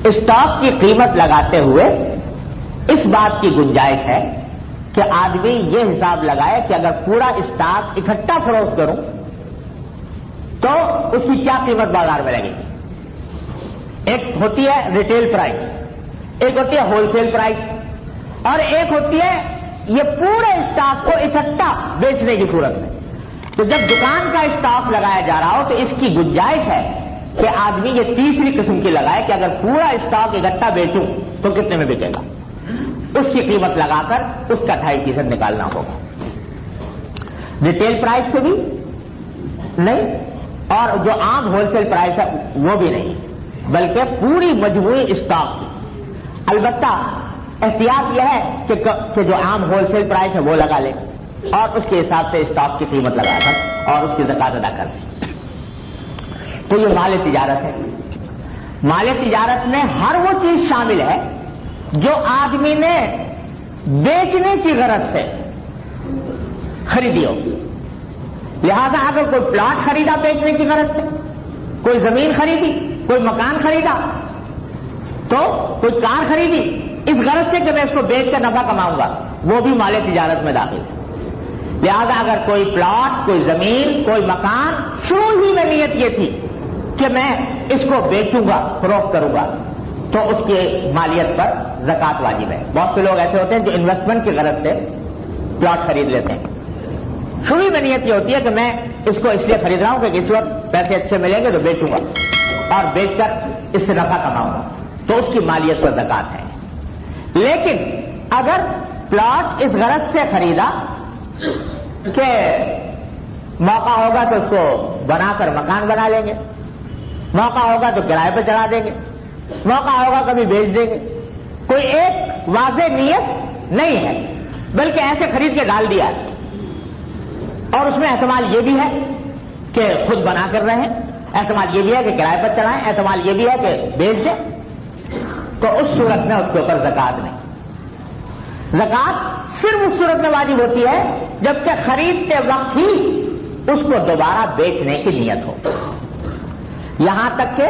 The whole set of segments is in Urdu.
اسٹاک کی قیمت لگاتے ہوئے اس بات کی گنجائش ہے کہ آدمی یہ حساب لگائے کہ اگر پورا اسٹاک اکٹھا فروخت کروں تو اس کی کیا قیمت بازار میں لگے گی. ایک ہوتی ہے ریٹیل پرائس, ایک ہوتی ہے ہول سیل پرائس, اور ایک ہوتی ہے یہ پورے اسٹاک کو اکٹھا بیچنے کی صورت میں. تو جب دکان کا اسٹاک لگایا جا رہا ہو تو اس کی گنجائش ہے کہ آدمی یہ تیسری قسم کی لگائے کہ اگر پورا اسٹاک اکٹھا بیچوں تو کتنے میں بکے گا, اس کی قیمت لگا کر اس کا 2.5% نکالنا ہوگا. ریٹیل پرائس سے بھی نہیں اور جو عام ہول سیل پرائس ہے وہ بھی نہیں, بلکہ پوری مجموعی اسٹاک کی. البتہ احتیاط یہ ہے کہ جو عام ہول سیل پرائس ہے وہ لگا لے اور اس کے حساب سے اسٹاک کی قیمت لگا کر اور اس کی زکات ادا کر دیں. تو یہ مال تجارت ہے. مال تجارت میں ہر وہ چیز شامل ہے جو آدمی نے بیچنے کی غرض سے خریدی ہو. لہذا اگر کوئی پلاٹ خریدا بیچنے کی غرض سے, کوئی زمین خریدی, کوئی مکان خریدا, تو کوئی کار خریدی اس غرض سے کہ میں اس کو بیچ کر نفع کماؤں گا, وہ بھی مال تجارت میں داخل ہے. لہذا اگر کوئی پلاٹ, کوئی زمین, کوئی مکان شروع ہی میں نیت یہ تھی کہ میں اس کو بیچوں گا, فروخت کروں گا, تو اس کی مالیت پر زکات واجب ہے. بہت سے لوگ ایسے ہوتے ہیں جو انویسٹمنٹ کی غرض سے پلاٹ خرید لیتے ہیں. شروع میں نیت یہ ہوتی ہے کہ میں اس کو اس لیے خرید رہا ہوں کہ اس وقت پیسے اچھے ملیں گے تو بیچوں گا اور بیچ کر اس سے نفع کماؤں گا, تو اس کی مالیت پر زکات ہے. لیکن اگر پلاٹ اس غرض سے خریدا کہ موقع ہوگا تو اس کو بنا کر مکان بنا لیں گے, موقع ہوگا تو کرائے پہ چڑھا دیں گے, موقع ہوگا کبھی بیچ دیں گے, کوئی ایک واضح نیت نہیں ہے بلکہ ایسے خرید کے ڈال دیا ہے, اور اس میں احتمال یہ بھی ہے کہ خود بنا کر رہے ہیں, احتمال یہ بھی ہے کہ کرائے پر چڑھائیں, احتمال یہ بھی ہے کہ بیچ دیں, تو اس صورت میں اس کے اوپر زکات نہیں. زکات صرف اس صورت میں واجب ہوتی ہے جبکہ خریدتے وقت ہی اس کو دوبارہ بیچنے کی نیت ہو. یہاں تک کہ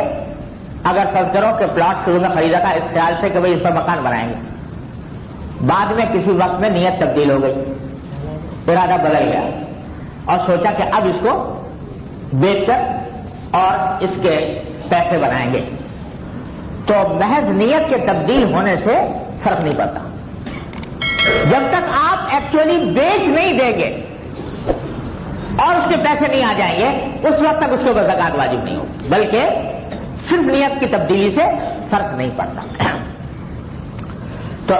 اگر فرض کرو کہ پلاٹ شروع میں خریدا تھا اس خیال سے کہ بھئی اس پر مکان بنائیں گے, بعد میں کسی وقت میں نیت تبدیل ہو گئی, ارادہ بدل گیا اور سوچا کہ اب اس کو بیچ کر اور اس کے پیسے بنائیں گے, تو محض نیت کے تبدیل ہونے سے فرق نہیں پڑتا. جب تک آپ ایکچولی بیچ نہیں دیں گے اور اس کے پیسے نہیں آ جائیں گے اس وقت تک اس کے اوپر زکات واجب نہیں ہوگی, بلکہ صرف نیت کی تبدیلی سے فرق نہیں پڑتا. تو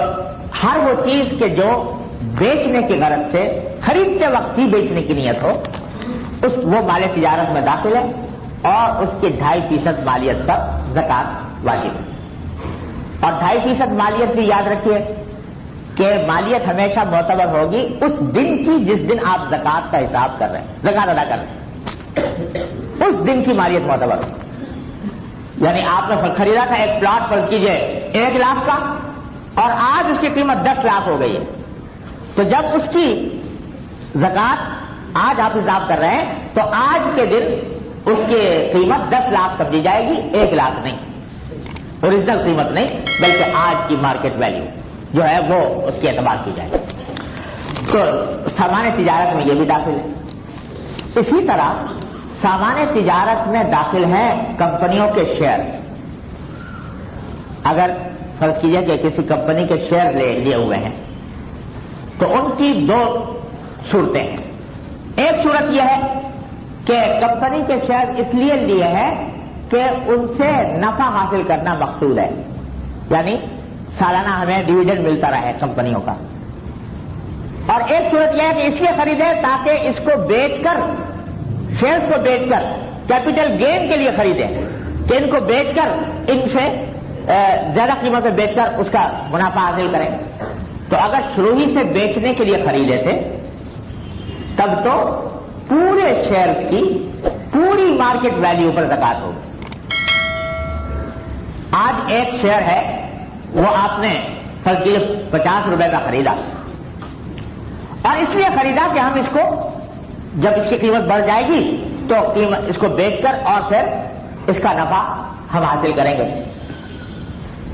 ہر وہ چیز کے جو بیچنے کی غرض سے خریدتے وقت ہی بیچنے کی نیت ہو وہ مال تجارت میں داخل ہے اور اس کی 2.5% مالیت پر زکات واجب ہے. اور 2.5% مالیت بھی یاد رکھیے کہ مالیت ہمیشہ معتبر ہوگی اس دن کی جس دن آپ زکات کا حساب کر رہے ہیں, زکات ادا کر رہے ہیں, اس دن کی مالیت معتبر ہوگی. یعنی آپ نے خریدا تھا ایک پلاٹ فرض کیجئے 1 لاکھ کا اور آج اس کی قیمت 10 لاکھ ہو گئی ہے, تو جب اس کی زکات آج آپ حساب کر رہے ہیں تو آج کے دن اس کی قیمت 10 لاکھ سمجھی جائے گی, 1 لاکھ نہیں, اوریجنل قیمت نہیں بلکہ آج کی مارکیٹ ویلیو جو ہے وہ اس کی اعتبار کی جائے. تو سامان تجارت میں یہ بھی داخل ہے. اسی طرح سامان تجارت میں داخل ہیں کمپنیوں کے شیئر. اگر فرض کیجئے کہ کسی کمپنی کے شیئر لیے ہوئے ہیں تو ان کی 2 صورتیں ہیں. ایک صورت یہ ہے کہ کمپنی کے شیئر اس لیے لیے ہیں کہ ان سے نفع حاصل کرنا مقصود ہے, یعنی سالانہ ہمیں ڈویڈنڈ ملتا رہے کمپنیوں کا. اور ایک صورت یہ ہے کہ اس لیے خریدے تاکہ اس کو بیچ کر, شیئرز کو بیچ کر کیپٹل گین کے لیے خریدیں کہ ان کو بیچ کر ان سے زیادہ قیمت میں بیچ کر اس کا منافع حاصل کریں. تو اگر شروع ہی سے بیچنے کے لیے خریدے تھے تب تو پورے شیئرز کی پوری مارکیٹ ویلیو پر زکات ہوگی. آج ایک شیئر ہے وہ آپ نے فرض کیجیے 50 روپے کا خریدا اور اس لیے خریدا کہ ہم اس کو جب اس کی قیمت بڑھ جائے گی تو اس کو بیچ کر اور پھر اس کا نفع ہم حاصل کریں گے.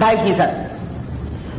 2.5%,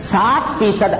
60%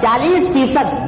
40%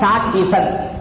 60%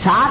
60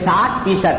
60%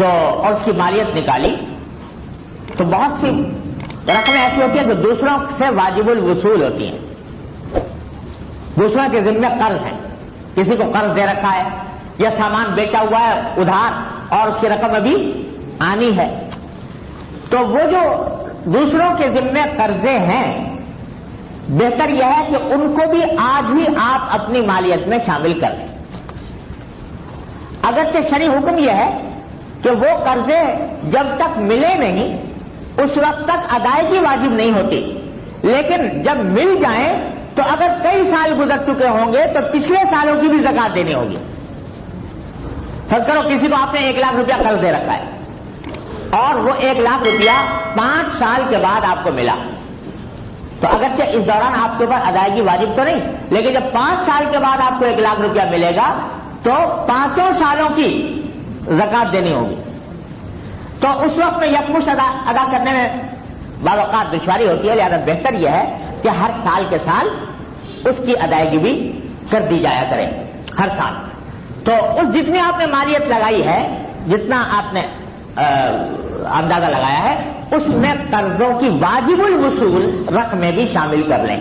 تو اور اس کی مالیت نکالی تو بہت سی رقمیں ایسی ہوتی ہیں جو دوسروں سے واجب الوصول ہوتی ہیں، دوسروں کے ذمہ قرض ہیں، کسی کو قرض دے رکھا ہے یا سامان بیچا ہوا ہے ادھار اور اس کی رقم ابھی آنی ہے، تو وہ جو دوسروں کے ذمہ قرضے ہیں بہتر یہ ہے کہ ان کو بھی آج ہی آپ اپنی مالیت میں شامل کر لیں۔ اگرچہ شرعی حکم یہ ہے کہ وہ قرضے جب تک ملے نہیں اس وقت تک ادائیگی واجب نہیں ہوتی، لیکن جب مل جائیں تو اگر کئی سال گزر چکے ہوں گے تو پچھلے سالوں کی بھی زکات دینی ہوگی۔ فرض کرو کسی کو آپ نے 1 لاکھ روپیہ قرض دے رکھا ہے اور وہ 1 لاکھ روپیہ 5 سال کے بعد آپ کو ملا، تو اگرچہ اس دوران آپ کے اوپر ادائیگی واجب تو نہیں، لیکن جب 5 سال کے بعد آپ کو 1 لاکھ روپیہ ملے گا تو 5 سالوں کی زکات دینی ہوگی۔ تو اس وقت میں یکمشت ادا کرنے میں بعض اوقات دشواری ہوتی ہے، لہذا بہتر یہ ہے کہ ہر سال کے سال اس کی ادائیگی بھی کر دی جایا کرے ہر سال۔ تو اس جتنی آپ نے مالیت لگائی ہے، جتنا آپ نے اندازہ لگایا ہے، اس میں قرضوں کی واجب الوصول رقمیں بھی شامل کر لیں،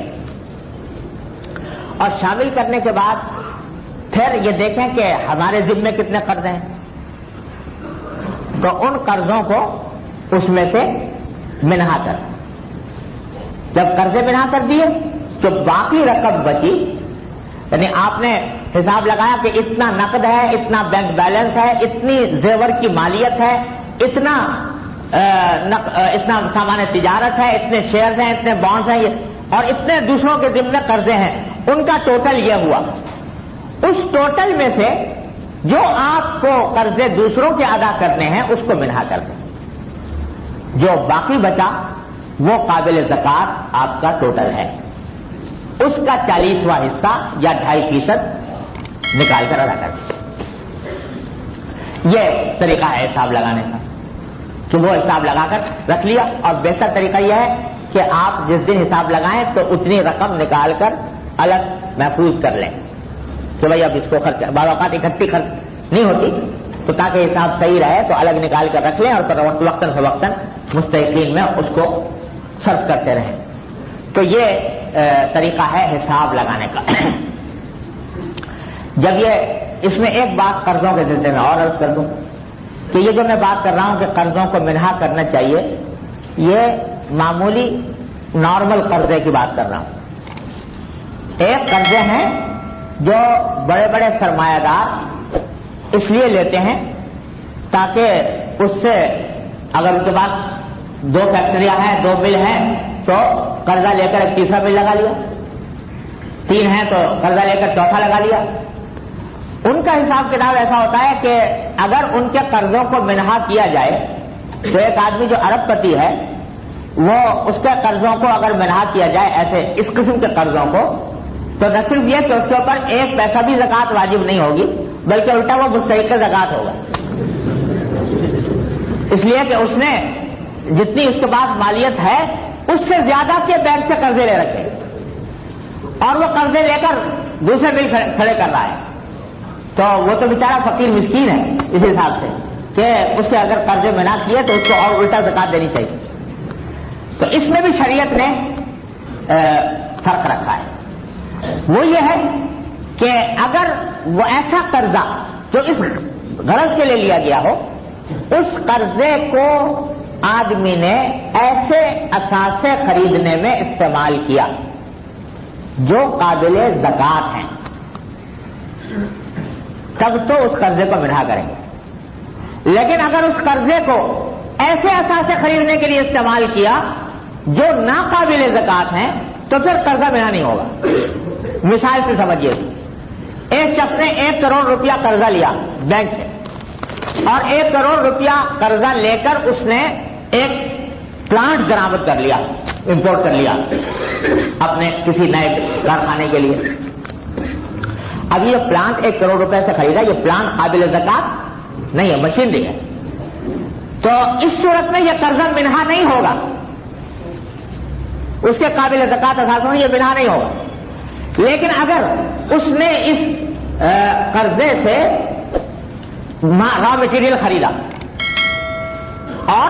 اور شامل کرنے کے بعد پھر یہ دیکھیں کہ ہمارے ذمے کتنے قرض ہیں، تو ان قرضوں کو اس میں سے منہا کر، جب قرضے منہا کر دیے تو باقی رقم بچی، یعنی آپ نے حساب لگایا کہ اتنا نقد ہے، اتنا بینک بیلنس ہے، اتنی زیور کی مالیت ہے، اتنا سامان تجارت ہے، اتنے شیئرز ہیں، اتنے بانڈز ہیں، اور اتنے دوسروں کے ذمہ قرضے ہیں، ان کا ٹوٹل یہ ہوا۔ اس ٹوٹل میں سے جو آپ کو قرضے دوسروں کے ادا کرنے ہیں اس کو منہا کر دیں، جو باقی بچا وہ قابل زکات آپ کا ٹوٹل ہے، اس کا 40واں حصہ یا 2.5% نکال کر ادا کر دیں۔ یہ طریقہ ہے حساب لگانے کا کہ وہ حساب لگا کر رکھ لیا، اور بہتر طریقہ یہ ہے کہ آپ جس دن حساب لگائیں تو اتنی رقم نکال کر الگ محفوظ کر لیں کہ بھائی اب اس کو خرچ، بعض اوقات اکٹھی خرچ نہیں ہوتی، تو تاکہ حساب صحیح رہے تو الگ نکال کر رکھ لیں اور پھر وقتاً فوقتاً مستحقین میں اس کو صرف کرتے رہیں۔ تو یہ طریقہ ہے حساب لگانے کا۔ جب یہ اس میں ایک بات قرضوں کے سلسلے میں اور عرض کر دوں کہ یہ جو میں بات کر رہا ہوں کہ قرضوں کو منہا کرنا چاہیے، یہ معمولی نارمل قرضے کی بات کر رہا ہوں۔ ایک قرضے ہیں جو بڑے بڑے سرمایہ دار اس لیے لیتے ہیں تاکہ اس سے، اگر ان کے پاس 2 فیکٹریاں ہیں، 2 مل ہیں، تو قرضہ لے کر ایک تیسرا مل لگا لیا، 3 ہیں تو قرضہ لے کر چوتھا لگا لیا۔ ان کا حساب کتاب ایسا ہوتا ہے کہ اگر ان کے قرضوں کو منہا کیا جائے تو ایک آدمی جو ارب پتی ہے وہ اس کے قرضوں کو اگر منہا کیا جائے، ایسے اس قسم کے قرضوں کو، تو نہ صرف یہ کہ اس کے اوپر 1 پیسہ بھی زکات واجب نہیں ہوگی، بلکہ الٹا وہ مستحق زکات ہوگا، اس لیے کہ اس نے جتنی اس کے پاس مالیت ہے اس سے زیادہ کے بینک سے قرضے لے رکھے، اور وہ قرضے لے کر دوسرے بل کھڑے کر رہا ہے، تو وہ تو بیچارہ فقیر مسکین ہے اس حساب سے کہ اس کے اگر قرضے منع کیے تو اس کو اور الٹا زکات دینی چاہیے۔ تو اس میں بھی شریعت نے فرق رکھا ہے، وہ یہ ہے کہ اگر وہ ایسا قرضہ جو اس غرض کے لیے لیا گیا ہو، اس قرضے کو آدمی نے ایسے اثاثے خریدنے میں استعمال کیا جو قابل زکات ہیں، تب تو اس قرضے کو منہا کریں گے۔ لیکن اگر اس قرضے کو ایسے اثاثے خریدنے کے لیے استعمال کیا جو ناقابل زکات ہیں تو پھر قرضہ منہا نہیں ہوگا۔ مثال سے سمجھیے، ایک شخص نے 1 کروڑ روپیہ قرضہ لیا بینک سے، اور 1 کروڑ روپیہ قرضہ لے کر اس نے ایک پلانٹ درآمد کر لیا، امپورٹ کر لیا اپنے کسی نئے کارخانے کے لیے۔ اب یہ پلانٹ 1 کروڑ روپے سے خریدا، یہ پلانٹ قابل زکات نہیں ہے، مشینری ہے، تو اس صورت میں یہ قرضہ منہا نہیں ہوگا، اس کے قابل زکات اثاثوں میں یہ منہا نہیں ہوگا۔ لیکن اگر اس نے اس قرضے سے را مٹیریل خریدا، اور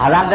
1000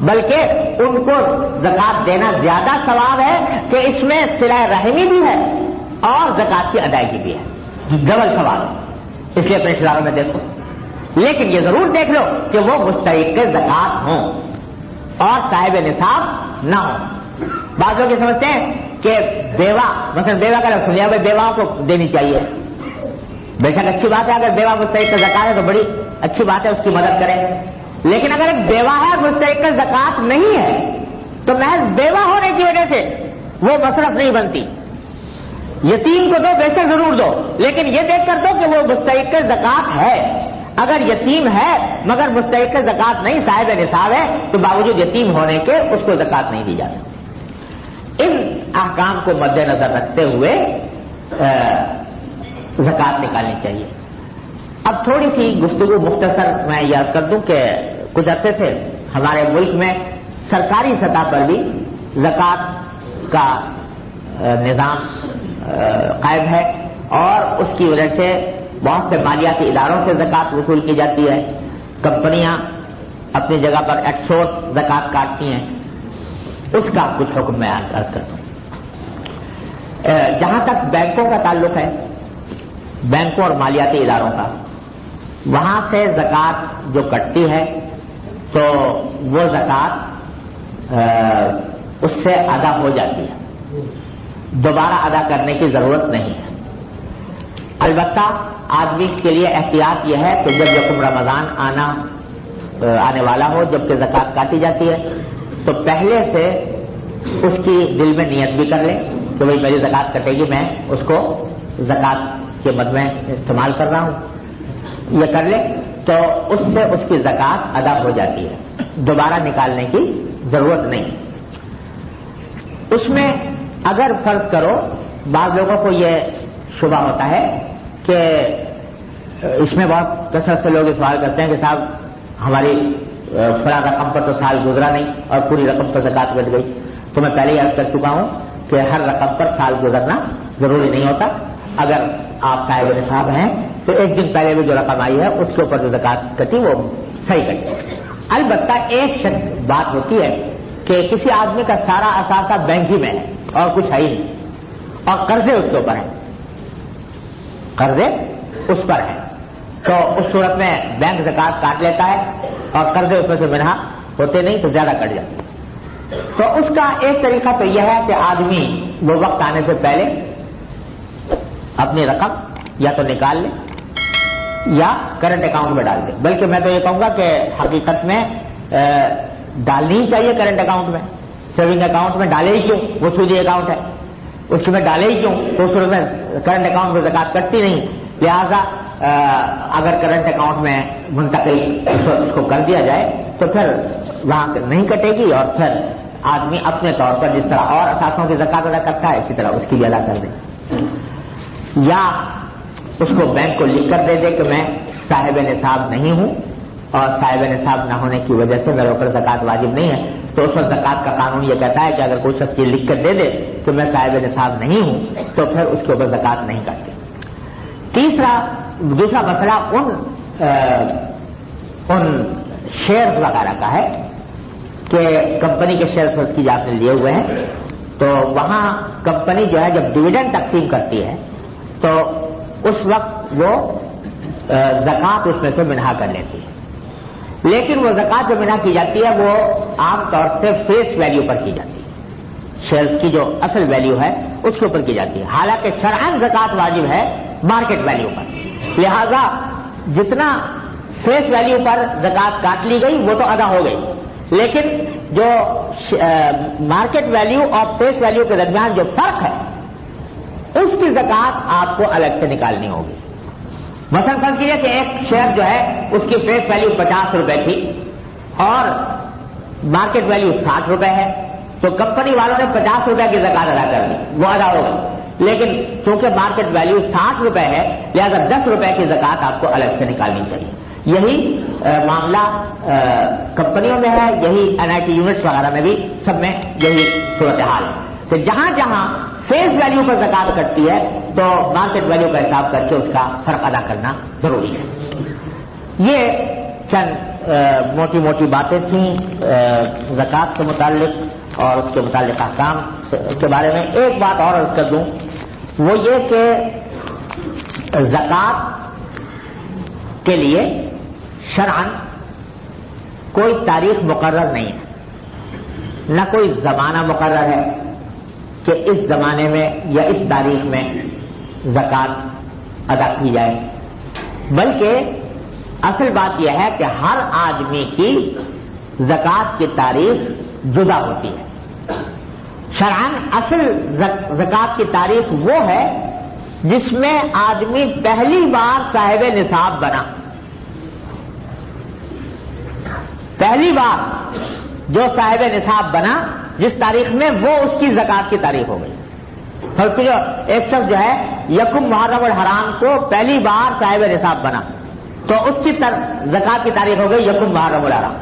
بلکہ ان کو زکات دینا زیادہ ثواب ہے کہ اس میں صلہ رحمی بھی ہے اور زکات کی ادائیگی بھی ہے، ڈبل ثواب ہے، اس لیے اپنے رشتہ داروں میں دیکھو۔ لیکن یہ ضرور دیکھ لو کہ وہ مستحق زکات ہوں اور صاحب نصاب نہ ہوں۔ بعض لوگ یہ سمجھتے ہیں کہ بیوہ، مثلا بیوہ کا لفظ سنیا، بیواؤں کو دینی چاہیے، بے شک اچھی بات ہے، اگر بیوہ مستحق زکات ہے تو بڑی اچھی بات ہے، اس کی مدد کریں۔ لیکن اگر ایک بیوہ ہے مستحق زکات نہیں ہے تو محض بیوہ ہونے کی وجہ سے وہ مصرف نہیں بنتی۔ یتیم کو دو، بے شک ضرور دو، لیکن یہ دیکھ کر دو کہ وہ مستحق زکات ہے۔ اگر یتیم ہے مگر مستحق زکات نہیں، صاحب نصاب ہے، تو باوجود یتیم ہونے کے اس کو زکات نہیں دی جا سکتی۔ ان احکام کو مد نظر رکھتے ہوئے زکات نکالنی چاہیے۔ اب تھوڑی سی گفتگو مختصر میں یاد کر دوں کہ کچھ عرصے سے ہمارے ملک میں سرکاری سطح پر بھی زکات کا نظام قائم ہے اور اس کی وجہ سے بہت سے مالیاتی اداروں سے زکات وصول کی جاتی ہے، کمپنیاں اپنی جگہ پر ایٹ سورس زکات کاٹتی ہیں، اس کا کچھ حکم میں عرض کرتا ہوں۔ جہاں تک بینکوں کا تعلق ہے، بینکوں اور مالیاتی اداروں کا، وہاں سے زکات جو کٹتی ہے تو وہ زکات اس سے ادا ہو جاتی ہے، دوبارہ ادا کرنے کی ضرورت نہیں ہے۔ البتہ آدمی کے لیے احتیاط یہ ہے کہ جب یکم رمضان آنے والا ہو، جبکہ زکات کاٹی جاتی ہے، تو پہلے سے اس کی دل میں نیت بھی کر لے کہ بھائی میری زکات کٹے گی، میں اس کو زکات کے مد میں استعمال کر رہا ہوں، یہ کر لے تو اس سے اس کی زکات ادا ہو جاتی ہے، دوبارہ نکالنے کی ضرورت نہیں۔ اس میں اگر فرض کرو، بعض لوگوں کو یہ شبہ ہوتا ہے کہ اس میں بہت کثرت سے لوگ سوال کرتے ہیں کہ صاحب ہماری فلاں رقم پر تو سال گزرا نہیں اور پوری رقم پر زکات کٹ گئی۔ تو میں پہلے ہی عرض کر چکا ہوں کہ ہر رقم پر سال گزرنا ضروری نہیں ہوتا۔ اگر آپ صاحب نصاب ہیں تو ایک دن پہلے بھی جو رقم آئی ہے اس کے اوپر جو زکات کٹی وہ صحیح کٹی۔ البتہ ایک بات ہوتی ہے کہ کسی آدمی کا سارا اثاثہ بینک ہی میں ہے اور کچھ ہے ہی نہیں، اور قرضے اس کے اوپر ہیں، قرضے اس پر ہیں، تو اس صورت میں بینک زکات کاٹ لیتا ہے اور قرضے اس میں سے منہا ہوتے نہیں تو زیادہ کٹ جاتے۔ تو اس کا ایک طریقہ تو یہ ہے کہ آدمی وہ وقت آنے سے پہلے اپنی رقم یا تو نکال لے یا کرنٹ اکاؤنٹ میں ڈال دے، بلکہ میں تو یہ کہوں گا کہ حقیقت میں ڈالنی ہی چاہیے کرنٹ اکاؤنٹ میں، سیونگ اکاؤنٹ میں ڈالے ہی کیوں، وہ سودی اکاؤنٹ ہے، اس میں ڈالے ہی کیوں، تو اس میں کرنٹ اکاؤنٹ میں زکات کٹتی نہیں، لہذا اگر کرنٹ اکاؤنٹ میں منتقل اس کو کر دیا جائے تو پھر وہاں نہیں کٹے گی، اور پھر آدمی اپنے طور پر جس طرح اور اثاثوں کی زکات ادا کرتا ہے اسی طرح اس کی بھی ادا کر دے، یا اس کو بینک کو لکھ کر دے دے کہ میں صاحب نصاب نہیں ہوں اور صاحب نصاب نہ ہونے کی وجہ سے میرے اوپر زکات واجب نہیں ہے۔ تو اس وقت زکات کا قانون یہ کہتا ہے کہ اگر کوئی شخص یہ لکھ کر دے دے کہ میں صاحب نصاب نہیں ہوں تو پھر اس کے اوپر زکات نہیں کرتے۔ دوسرا مسئلہ ان شیئرز وغیرہ کا ہے کہ کمپنی کے شیئرز اس کی آپ نے لیے ہوئے ہیں، تو وہاں کمپنی جو ہے جب ڈویڈنڈ تقسیم کرتی ہے تو اس وقت وہ زکات اس میں سے منہا کر لیتی ہے، لیکن وہ زکات جو منہا کی جاتی ہے وہ عام طور سے فیس ویلیو پر کی جاتی ہے، شیئرز کی جو اصل ویلیو ہے اس کے اوپر کی جاتی ہے، حالانکہ شرعاً زکات واجب ہے مارکیٹ ویلیو پر، لہذا جتنا فیس ویلیو پر زکات کاٹ لی گئی وہ تو ادا ہو گئی، لیکن جو مارکیٹ ویلیو اور فیس ویلیو کے درمیان جو فرق ہے اس کی زکات آپ کو الگ سے نکالنی ہوگی۔ مثلا فرض کیجیے کہ ایک شیئر جو ہے اس کی فیس ویلیو 50 روپے تھی اور مارکیٹ ویلیو 60 روپے ہے، تو کمپنی والوں نے 50 روپے کی زکات ادا کر دی، وہ ادا ہو گئی، لیکن چونکہ مارکیٹ ویلیو 60 روپے ہے لہذا 10 روپے کی زکات آپ کو الگ سے نکالنی چاہیے۔ یہی معاملہ کمپنیوں میں ہے، یہی NIT یونٹس وغیرہ میں بھی سب میں یہی صورتحال ہے، تو جہاں جہاں فیس ویلیو پر زکات کٹتی ہے تو مارکیٹ ویلیو کا حساب کر کے اس کا فرق ادا کرنا ضروری ہے۔ یہ چند موٹی موٹی باتیں تھیں زکوٰۃ سے متعلق اور اس کے متعلق احکام کے بارے میں. ایک بات اور عرض کر دوں، وہ یہ کہ زکوٰۃ کے لیے شرعاً کوئی تاریخ مقرر نہیں ہے، نہ کوئی زمانہ مقرر ہے کہ اس زمانے میں یا اس تاریخ میں زکوٰۃ ادا کی جائے، بلکہ اصل بات یہ ہے کہ ہر آدمی کی زکوٰۃ کی تاریخ جدا ہوتی ہے. شرعاً اصل زکوٰۃ کی تاریخ وہ ہے جس میں آدمی پہلی بار صاحب نصاب بنا. پہلی بار جو صاحب نصاب بنا جس تاریخ میں، وہ اس کی زکوٰۃ کی تاریخ ہو گئی. اور اس کی جو ایک شخص جو ہے یکم محرم الحرام کو پہلی بار صاحب نصاب بنا تو اس کی زکوٰۃ کی تاریخ ہو گئی یکم محرم الحرام.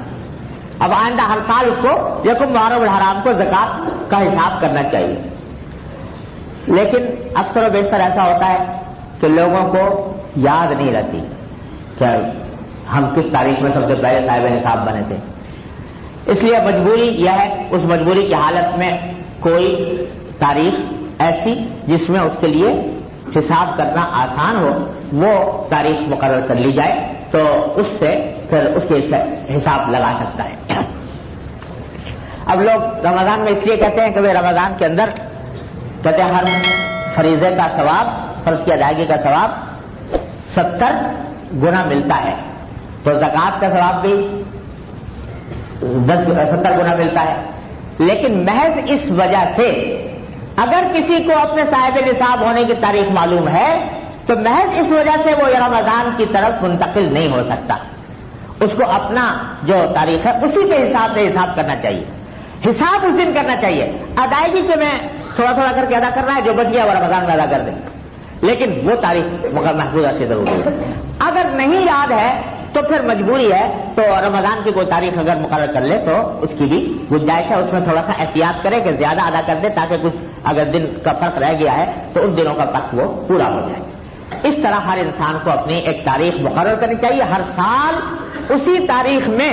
اب آئندہ ہر سال اس کو یکم محرم الحرام کو زکوٰۃ کا حساب کرنا چاہیے. لیکن اکثر و بیشتر ایسا ہوتا ہے کہ لوگوں کو یاد نہیں رہتی کہ ہم کس تاریخ میں سب سے پہلے صاحب نصاب بنے تھے. اس لیے مجبوری یہ ہے، اس مجبوری کی حالت میں کوئی تاریخ ایسی جس میں اس کے لیے حساب کرنا آسان ہو، وہ تاریخ مقرر کر لی جائے تو اس سے پھر اس کے حساب لگا سکتا ہے. اب لوگ رمضان میں اس لیے کہتے ہیں کہ وہ رمضان کے اندر کہتے ہیں ہر فریضے کا ثواب، فرض کی ادائیگی کا ثواب 70 گنا ملتا ہے، تو زکوٰۃ کا ثواب بھی 70 گنا ملتا ہے. لیکن محض اس وجہ سے اگر کسی کو اپنے صاحب نصاب ہونے کی تاریخ معلوم ہے تو محض اس وجہ سے وہ رمضان کی طرف منتقل نہیں ہو سکتا. اس کو اپنا جو تاریخ ہے اسی کے حساب سے حساب کرنا چاہیے. حساب اس دن کرنا چاہیے. ادائیگی کے میں تھوڑا تھوڑا کر کے ادا کرنا ہے، جو بچ گیا وہ رمضان میں ادا کر دیں، لیکن وہ تاریخ محفوظ رکھنی ضروری ہے. اگر نہیں یاد ہے تو پھر مجبوری ہے، تو رمضان کی کوئی تاریخ اگر مقرر کر لے تو اس کی بھی گنجائش ہے. اس میں تھوڑا سا احتیاط کرے کہ زیادہ ادا کر دے تاکہ کچھ اگر دن کا فرق رہ گیا ہے تو ان دنوں کا فرق وہ پورا ہو جائے. اس طرح ہر انسان کو اپنی ایک تاریخ مقرر کرنی چاہیے. ہر سال اسی تاریخ میں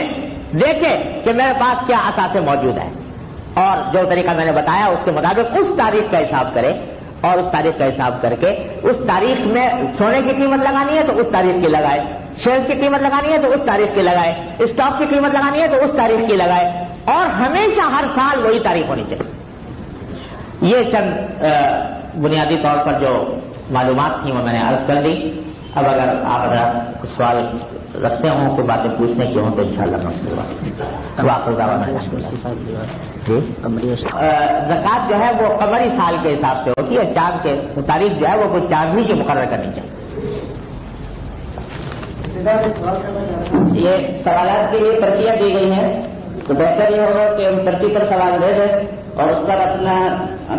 دیکھے کہ میرے پاس کیا اثاثے موجود ہیں، اور جو طریقہ میں نے بتایا اس کے مطابق اس تاریخ کا حساب کرے، اور اس تاریخ کا حساب کر کے اس تاریخ میں سونے کی قیمت لگانی ہے تو اس تاریخ کی لگائے، شیئر کی قیمت لگانی ہے تو اس تاریخ کی لگائے، اسٹاک کی قیمت لگانی ہے تو اس تاریخ کی لگائے، اور ہمیشہ ہر سال وہی تاریخ ہونی چاہیے. یہ چند بنیادی طور پر جو معلومات تھیں وہ میں نے عرض کر دی. اب اگر آپ حضرات کچھ سوال رکھتے ہوں، کوئی باتیں پوچھنے کی ہوں تو انشاءاللہ زکوٰۃ جو ہے وہ قمری سال کے حساب سے ہوتی ہے. چاند کے تاریخ جو ہے وہ کوئی چاند ہی کی مقرر کرنی چاہیے. یہ سوالات کے لیے پرچیاں دی گئی ہیں تو بہتر یہ ہوگا کہ ہم پرچی پر سوال دے دیں اور اس پر اپنا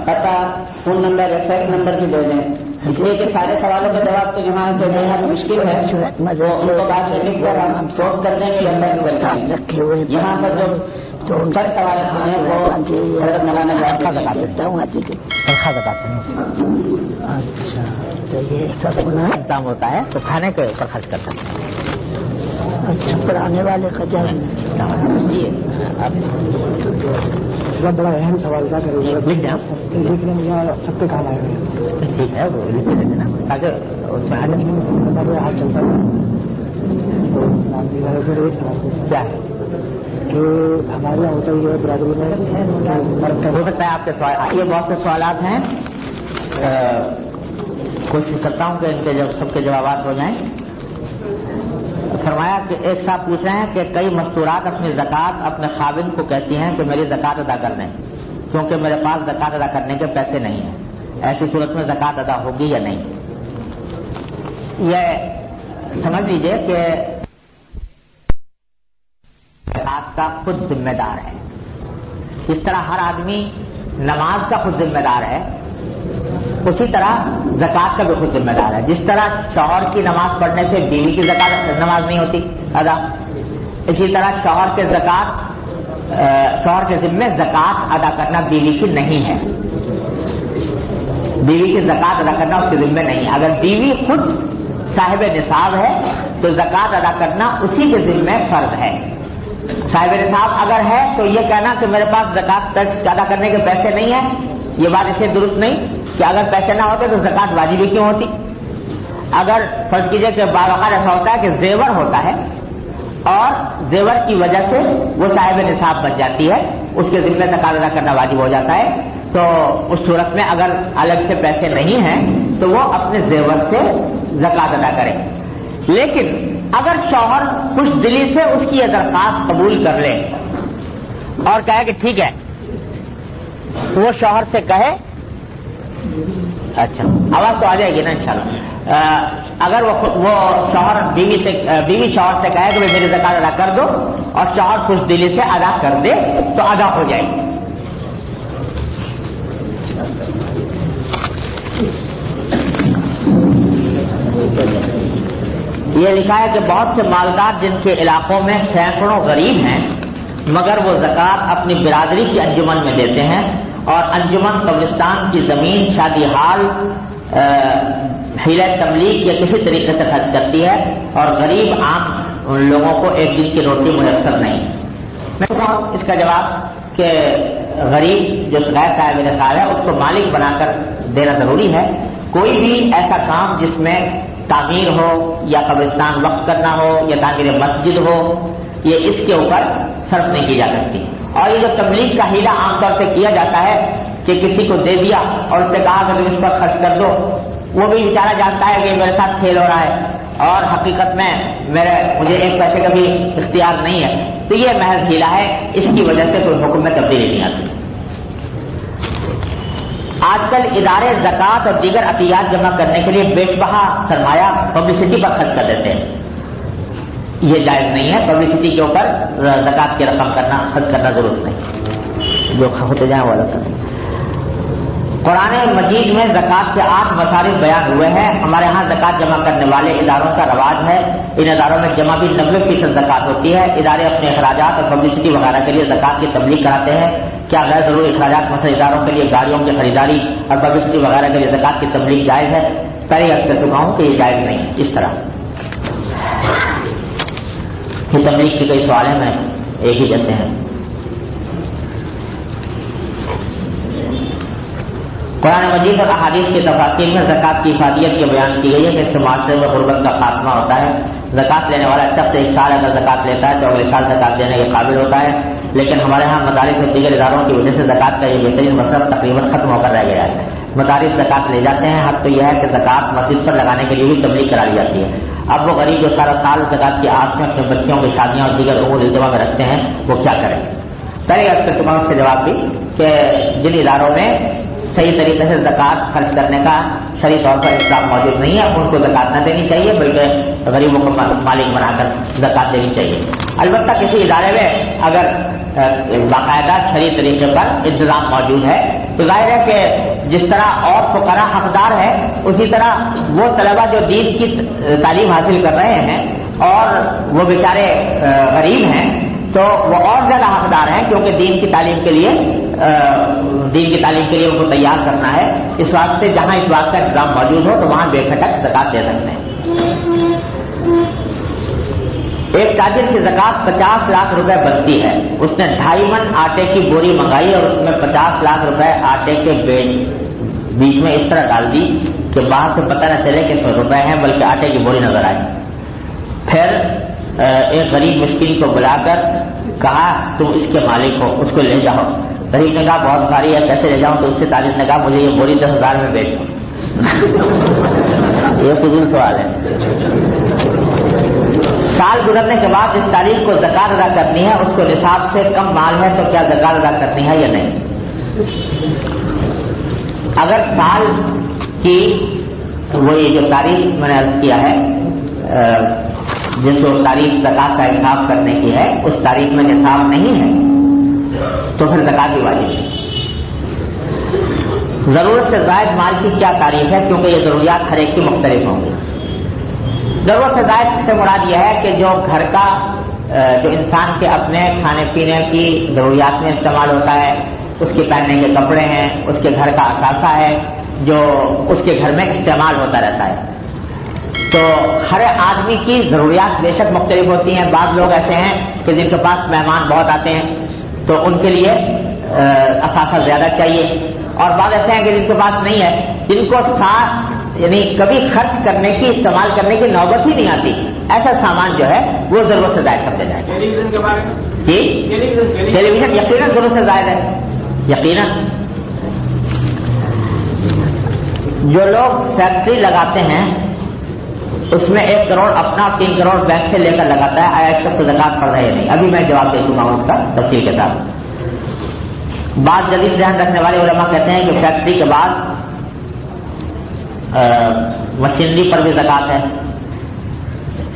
پتہ، فون نمبر، فیکس نمبر بھی دے دیں، اس لیے کہ سارے سوالوں کا جواب تو یہاں سے دینا مشکل ہے. وہ ان کو بات لکھ کر ہم سوچ کر دیں گے یا فیکس کر دیں. یہاں پر جو سر سوال ہیں وہ حضرت مولانا جواب کا بتا دیتا ہوں. تنخواہ بتاتے ہیں. اچھا، تو یہ سب انتظام ہوتا ہے تو کھانے کے اوپر خرچ کرتا ہے. اچھا، پڑھانے والے کا سب بڑا اہم سوال تھا کہ لیکن سب پہ کام آئے ہوئے. ٹھیک ہے، وہ لکھ لیتے نا تاکہ اس میں ہاتھ چلتا ہے. کیا ہے کہ ہمارے یہاں ہوتا ہی ہے برادری میں. ہو سکتا ہے آپ کے سوال، یہ بہت سے سوالات ہیں، کوشش کرتا ہوں کہ ان کے سب کے جوابات ہو جائیں. فرمایا کہ ایک صاحب پوچھ رہے ہیں کہ کئی مستورات اپنی زکوٰۃ اپنے خاوند کو کہتی ہیں کہ میری زکوٰۃ ادا کر دیں کیونکہ میرے پاس زکوٰۃ ادا کرنے کے پیسے نہیں ہیں. ایسی صورت میں زکوٰۃ ادا ہوگی یا نہیں؟ یہ سمجھ لیجئے کہ زکوٰۃ کا خود ذمہ دار ہے. اس طرح ہر آدمی نماز کا خود ذمہ دار ہے، اسی طرح زکوٰۃ کا بھی خود ذمہ دار ہے. جس طرح شوہر کی نماز پڑھنے سے بیوی کی نماز نہیں ہوتی ادا، اسی طرح شوہر کے ذمہ زکوٰۃ ادا کرنا بیوی کی نہیں ہے. بیوی کی زکوٰۃ ادا کرنا اس کے ذمہ نہیں ہے. اگر بیوی خود صاحب نصاب ہے تو زکوٰۃ ادا کرنا اسی کے ذمہ فرض ہے. صاحب نصاب اگر ہے تو یہ کہنا کہ میرے پاس زکوٰۃ ادا کرنے کے پیسے نہیں ہیں، یہ بات اسے درست نہیں کہ اگر پیسے نہ ہوتے تو زکوٰۃ واجب کیوں ہوتی. اگر فرض کیجئے کہ بعض اوقات ایسا ہوتا ہے کہ زیور ہوتا ہے اور زیور کی وجہ سے وہ صاحب نصاب بن جاتی ہے، اس کے ذمہ زکوٰۃ ادا کرنا واجب ہو جاتا ہے، تو اس صورت میں اگر الگ سے پیسے نہیں ہیں تو وہ اپنے زیور سے زکوٰۃ ادا کرے. لیکن اگر شوہر خوش دلی سے اس کی یہ درخواست قبول کر لے اور کہے کہ ٹھیک ہے، وہ شوہر سے کہے، اچھا آواز تو آ جائے گی نا انشاءاللہ. اگر وہ شوہر بیوی شوہر سے کہے کہ میری زکوٰۃ ادا کر دو اور شوہر خوش دلی سے ادا کر دے تو ادا ہو جائے گی. یہ لکھا ہے کہ بہت سے مالدار جن کے علاقوں میں سینکڑوں غریب ہیں مگر وہ زکوٰۃ اپنی برادری کی انجمن میں دیتے ہیں اور انجمن قبرستان کی زمین شادی ہال حیلہ تملیغ یا کسی طریقے سے خرچ کرتی ہے اور غریب عام لوگوں کو ایک دن کی روٹی میسر نہیں. میں کہوں اس کا جواب کہ غریب جو غیر صاحب نصاب ہے اس کو مالک بنا کر دینا ضروری ہے. کوئی بھی ایسا کام جس میں تعمیر ہو یا قبرستان وقف کرنا ہو یا تعمیر مسجد ہو، یہ اس کے اوپر صرف نہیں کی جا سکتی. اور یہ جو تبلیغ کا حیلہ عام طور سے کیا جاتا ہے کہ کسی کو دے دیا اور اس نے کہا کہ تم اس پر خرچ کر دو، وہ بھی بیچارہ جانتا ہے کہ میرے ساتھ کھیل ہو رہا ہے اور حقیقت میں مجھے ایک پیسے کا بھی اختیار نہیں ہے، تو یہ محض حیلہ ہے، اس کی وجہ سے کوئی حکم میں تبدیلی نہیں آتی. آج کل ادارے زکوٰۃ اور دیگر عطیات جمع کرنے کے لیے بیش بہا سرمایہ پبلسٹی پر خرچ کر دیتے ہیں. یہ جائز نہیں ہے، پبلسٹی کے اوپر زکوٰۃ کی رقم خرچ کرنا ضرورت نہیں، جو ہوتے جائیں وہ الگ کریں. قرآن مجید میں زکوٰۃ کے 8 مصارف بیان ہوئے ہیں. ہمارے ہاں زکوٰۃ جمع کرنے والے اداروں کا رواج ہے، ان اداروں میں جمع بھی 90% زکوٰۃ ہوتی ہے. ادارے اپنے اخراجات اور پبلسٹی وغیرہ کے لیے زکوٰۃ کی تبلیغ کراتے ہیں. کیا غیر ضروری اخراجات مثلا اداروں کے لیے گاڑیوں کی خریداری اور پبلسٹی وغیرہ کے لیے زکوٰۃ کی تبلیغ جائز ہے؟ پہلے عرض کر چکا ہوں کہ یہ جائز نہیں ہے. اس طرح یہ تبلیغ کے کئی سوال ہیں، میں ایک ہی جیسے ہیں. قرآن مجید اور احادیث کے تفاصیر میں زکوٰۃ کی افادیت یہ بیان کی گئی ہے کہ اس سے معاشرے میں غربت کا خاتمہ ہوتا ہے. زکوٰۃ لینے والا شخص ایک سال اگر زکوٰۃ لیتا ہے تو اگلے سال زکوٰۃ دینے کے قابل ہوتا ہے. لیکن ہمارے ہاں مدارس اور دیگر اداروں کی وجہ سے زکوٰۃ کا یہ بہترین مصرف تقریباً ختم ہو کر رہ گیا ہے. مدارس زکوٰۃ لے جاتے ہیں، حق تو یہ ہے کہ زکوٰۃ مسجد پر لگانے کے لیے بھی تبلیغ کرا لی جاتی ہے. اب وہ غریب جو سارا سال زکوٰۃ کی آس میں اپنے بچیوں کی شادیاں اور دیگر امور التوا میں رکھتے ہیں، وہ کیا کریں؟ پہلے عرض کر چکا ہوں اس کا جواب بھی کہ جن اداروں میں صحیح طریقے سے زکوٰۃ خرچ کرنے کا شرعی طور پر انتظام موجود نہیں ہے، ان کو زکوٰۃ نہ دینی چاہیے بلکہ غریبوں کو مالک بنا کر زکوٰۃ دینی چاہیے. البتہ کسی ادارے میں اگر باقاعدہ شرعی طریقے پر انتظام موجود ہے تو ظاہر ہے کہ جس طرح اور فقراء حقدار ہے اسی طرح وہ طلبہ جو دین کی تعلیم حاصل کر رہے ہیں اور وہ بیچارے غریب ہیں تو وہ اور زیادہ حقدار ہیں، کیونکہ دین کی تعلیم کے لیے ان کو تیار کرنا ہے. اس واسطے جہاں اس بات کا انتظام موجود ہو تو وہاں بے کھٹک زکوٰۃ دے سکتے ہیں. ایک تاجر کی زکوٰۃ 50 لاکھ روپے بنتی ہے. اس نے 2.5 من آٹے کی بوری منگائی اور اس میں 50 لاکھ روپے آٹے کے بیچ میں اس طرح ڈال دی کہ باہر سے پتہ نہ چلے کہ اس میں روپے ہیں بلکہ آٹے کی بوری نظر آئی. پھر ایک غریب مسکین کو بلا کر کہا تم اس کے مالک ہو، اس کو لے جاؤ. غریب نے کہا بہت بھاری ہے، کیسے لے جاؤں؟ تو اس سے تاجر نے کہا مجھے یہ بوری 10,000 میں بیچ دو. یہ فضول سوال ہے. سال گزرنے کے بعد جس تاریخ کو زکوٰۃ ادا کرنی ہے اس کو نصاب سے کم مال ہے تو کیا زکوٰۃ ادا کرنی ہے یا نہیں؟ اگر سال کی وہی جو تاریخ میں نے عرض کیا ہے جس کو تاریخ زکوٰۃ کا حساب کرنے کی ہے اس تاریخ میں نصاب نہیں ہے تو پھر زکوٰۃ بھی واجب ہے. ضرورت سے زائد مال کی کیا تعریف ہے؟ کیونکہ یہ ضروریات ہر ایک کی مختلف ہوں گی. ضرورت سے زائد سے مراد یہ ہے کہ جو گھر کا جو انسان کے اپنے کھانے پینے کی ضروریات میں استعمال ہوتا ہے، اس کے پہننے کے کپڑے ہیں، اس کے گھر کا اثاثہ ہے جو اس کے گھر میں استعمال ہوتا رہتا ہے. تو ہر آدمی کی ضروریات بے شک مختلف ہوتی ہیں. بعض لوگ ایسے ہیں کہ جن کے پاس مہمان بہت آتے ہیں تو ان کے لیے اثاثہ زیادہ چاہیے, اور بعض ایسے ہیں کہ جن کے پاس نہیں ہے, جن کو یعنی کبھی خرچ کرنے کی استعمال کرنے کی نوبت ہی نہیں آتی, ایسا سامان جو ہے وہ ضرورت سے زائد سمجھا جائے. ٹیلی ویژن کے بارے میں جی ٹیلی ویژن یقیناً ضرورت سے زائد ہے. یقیناً جو لوگ فیکٹری لگاتے ہیں اس میں 1 کروڑ اپنا 3 کروڑ بینک سے لے کر لگاتا ہے, آیا اس کو زکات پڑ رہا ہے یا نہیں؟ ابھی میں جواب دے چکا ہوں اس کا تفصیل کے ساتھ. بعض جدید ذہن رکھنے والے علماء کہتے ہیں کہ فیکٹری کے بعد مشینری پر بھی زکات ہے.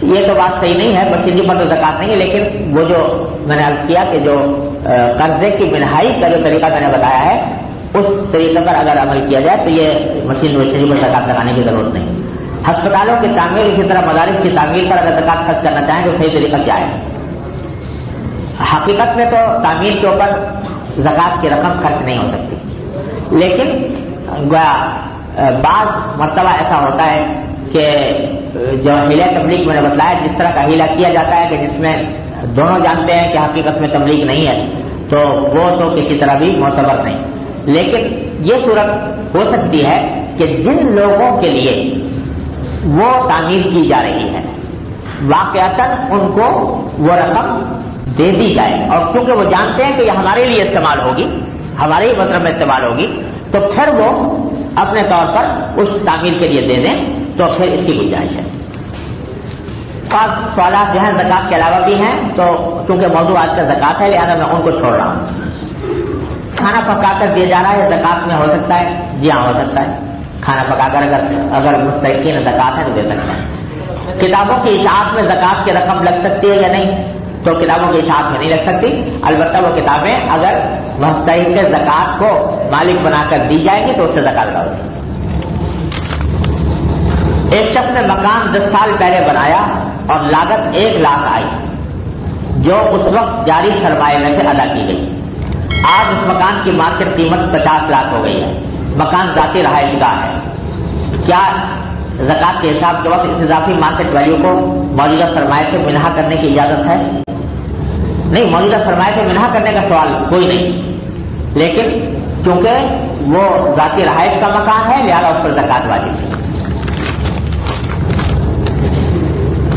یہ تو بات صحیح نہیں ہے, مشینری پر تو زکات نہیں ہے, لیکن وہ جو میں نے عرض کیا کہ جو قرضے کی منہائی کا جو طریقہ میں نے بتایا ہے اس طریقے پر اگر عمل کیا جائے تو یہ مشینری پر زکات لگانے کی ضرورت نہیں. ہسپتالوں کی تعمیر, اسی طرح مدارس کی تعمیر پر اگر زکات خرچ کرنا چاہیں تو صحیح طریقہ کیا ہے؟ حقیقت میں تو تعمیر کے اوپر زکات کی رقم خرچ نہیں ہو سکتی, لیکن بعض مرتبہ ایسا ہوتا ہے کہ جو ہیلہ تبلیغ میں نے بتلایا, جس طرح کا ہیلہ کیا جاتا ہے کہ جس میں دونوں جانتے ہیں کہ حقیقت میں تبلیغ نہیں ہے, تو وہ تو کسی طرح بھی معتبر نہیں. لیکن یہ صورت ہو سکتی ہے کہ جن لوگوں کے لیے وہ تعمیر کی جا رہی ہے واقعتاً ان کو وہ رقم دے دی جائے, اور کیونکہ وہ جانتے ہیں کہ یہ ہمارے لیے استعمال ہوگی, ہمارے ہی مطلب میں استعمال ہوگی, تو پھر وہ اپنے طور پر اس تعمیر کے لیے دے دیں تو پھر اس کی گنجائش ہے. سوالات جو ہیں زکات کے علاوہ بھی ہیں, تو کیونکہ موضوع آج کا زکات ہے لہذا میں ان کو چھوڑ رہا ہوں. کھانا پکا کر دیا جا رہا ہے زکات میں ہو سکتا ہے؟ جی ہاں ہو سکتا ہے. کھانا پکا کر اگر مستحقین زکات ہے تو دے سکتے ہیں. کتابوں کی اشاعت میں زکات کی رقم لگ سکتی ہے یا نہیں؟ تو کتابوں کی اشاعت میں نہیں لگ سکتی, البتہ وہ کتابیں اگر مستحق زکات کو مالک بنا کر دی جائیں گی تو اس سے زکات لگاؤ. ایک شخص نے مکان 10 سال پہلے بنایا اور لاگت 1 لاکھ آئی جو اس وقت جاری سرمایہ میں سے ادا کی گئی. آج اس مکان کی مارکیٹ قیمت 50 لاکھ ہو گئی ہے. مکان ذاتی رہائش گاہ ہے. کیا زکات کے حساب کے وقت اس اضافی مارکیٹ ویلیو کو موجودہ سرمایہ سے منہا کرنے کی اجازت ہے؟ نہیں, موجودہ سرمایہ سے منہا کرنے کا سوال کوئی نہیں, لیکن کیونکہ وہ ذاتی رہائش کا مکان ہے لہذا اس پر زکات واجب ہے.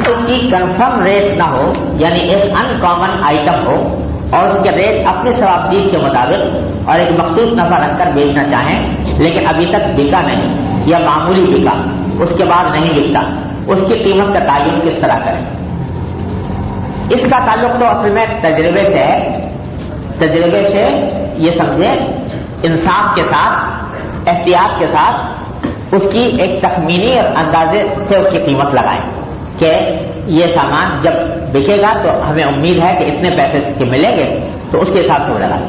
اس کی کنفرم ریٹ نہ ہو, یعنی ایک ان کامن آئٹم ہو اور اس کے ریٹ اپنے ثوابدید کے مطابق اور ایک مخصوص نفع رکھ کر بیچنا چاہیں لیکن ابھی تک بکا نہیں یا معمولی بکا, اس کے بعد نہیں بکتا, اس کی قیمت کا تعین کس طرح کریں؟ اس کا تعلق تو اصل میں تجربے سے ہے. تجربے سے یہ سمجھیں انصاف کے ساتھ, احتیاط کے ساتھ اس کی ایک تخمینی اور اندازے سے اس کی قیمت لگائیں کہ یہ سامان جب بکے گا تو ہمیں امید ہے کہ اتنے پیسے کے ملیں گے, تو اس کے حساب سے وہ لگائیں.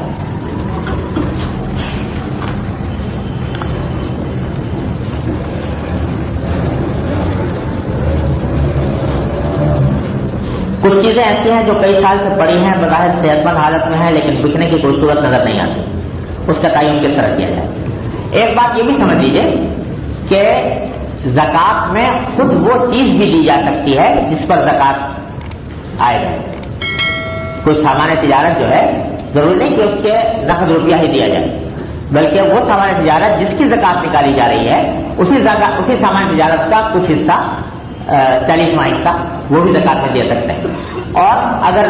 کچھ چیزیں ایسی ہیں جو کئی سال سے پڑی ہیں, بظاہر صحت مند حالت میں ہیں لیکن بکنے کی کوئی صورت نظر نہیں آتی, اس کا تعین کس طرح کیا جائے؟ ایک بات یہ بھی سمجھ لیجیے کہ زکات میں خود وہ چیز بھی دی جا سکتی ہے جس پر زکات آئے گا. کوئی سامان تجارت جو ہے ضروری نہیں کہ اس کے نقد روپیہ ہی دیا جائے, بلکہ وہ سامان تجارت جس کی زکات نکالی جا رہی ہے اسی سامان تجارت کا کچھ حصہ 40واں حصہ وہ بھی زکات میں دے سکتے ہیں. اور اگر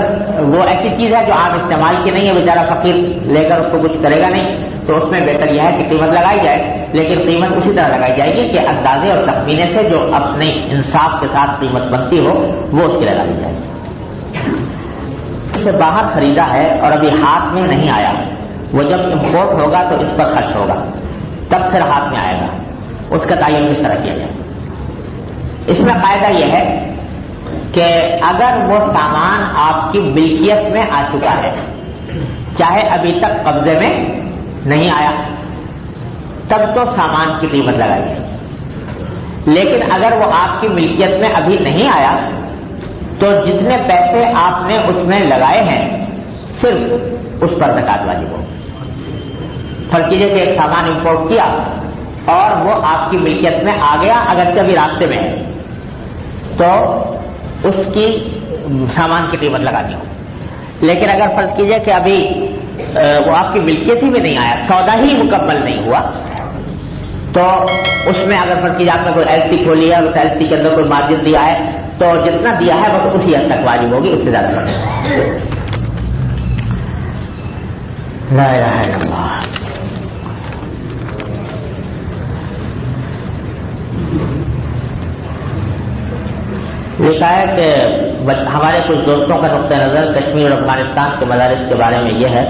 وہ ایسی چیز ہے جو عام استعمال کی نہیں ہے, بیچارہ فقیر لے کر اس کو کچھ کرے گا نہیں, تو اس میں بہتر یہ ہے کہ قیمت لگائی جائے, لیکن قیمت اسی طرح لگائی جائے گی کہ اندازے اور تخمینے سے جو اپنے انصاف کے ساتھ قیمت بنتی ہو وہ اس کی لگائی جائے. اسے باہر خریدا ہے اور ابھی ہاتھ میں نہیں آیا, وہ جب امپورٹ ہوگا تو اس پر خرچ ہوگا, تب پھر ہاتھ میں آئے گا, اس کا تعین کس طرح کیا جائے؟ اس میں فائدہ یہ ہے کہ اگر وہ سامان آپ کی ملکیت میں آ چکا ہے, چاہے ابھی تک قبضے میں نہیں آیا, تب تو سامان کی قیمت لگائی جائے. لیکن اگر وہ آپ کی ملکیت میں ابھی نہیں آیا تو جتنے پیسے آپ نے اس میں لگائے ہیں صرف اس پر زکات واجب ہو. فرض کیجیے کہ ایک سامان امپورٹ کیا اور وہ آپ کی ملکیت میں آ گیا, اگرچہ ابھی راستے میں ہے, تو اس کی سامان کی قیمت لگانی ہو. لیکن اگر فرض کیجئے کہ ابھی وہ آپ کی ملکیت ہی میں نہیں آیا, سودا ہی مکمل نہیں ہوا, تو اس میں اگر فرض کیجئے آپ نے کوئی ایل سی کھولی ہے اور اس ایل سی کے اندر کوئی مارجن دیا ہے, تو جتنا دیا ہے وہ اسی حد تک واجب ہوگی, اس سے زیادہ نہیں. لا الہ الا اللہ. لکھا ہے کہ ہمارے کچھ دوستوں کا نقطہ نظر کشمیر اور افغانستان کے مدارس کے بارے میں یہ ہے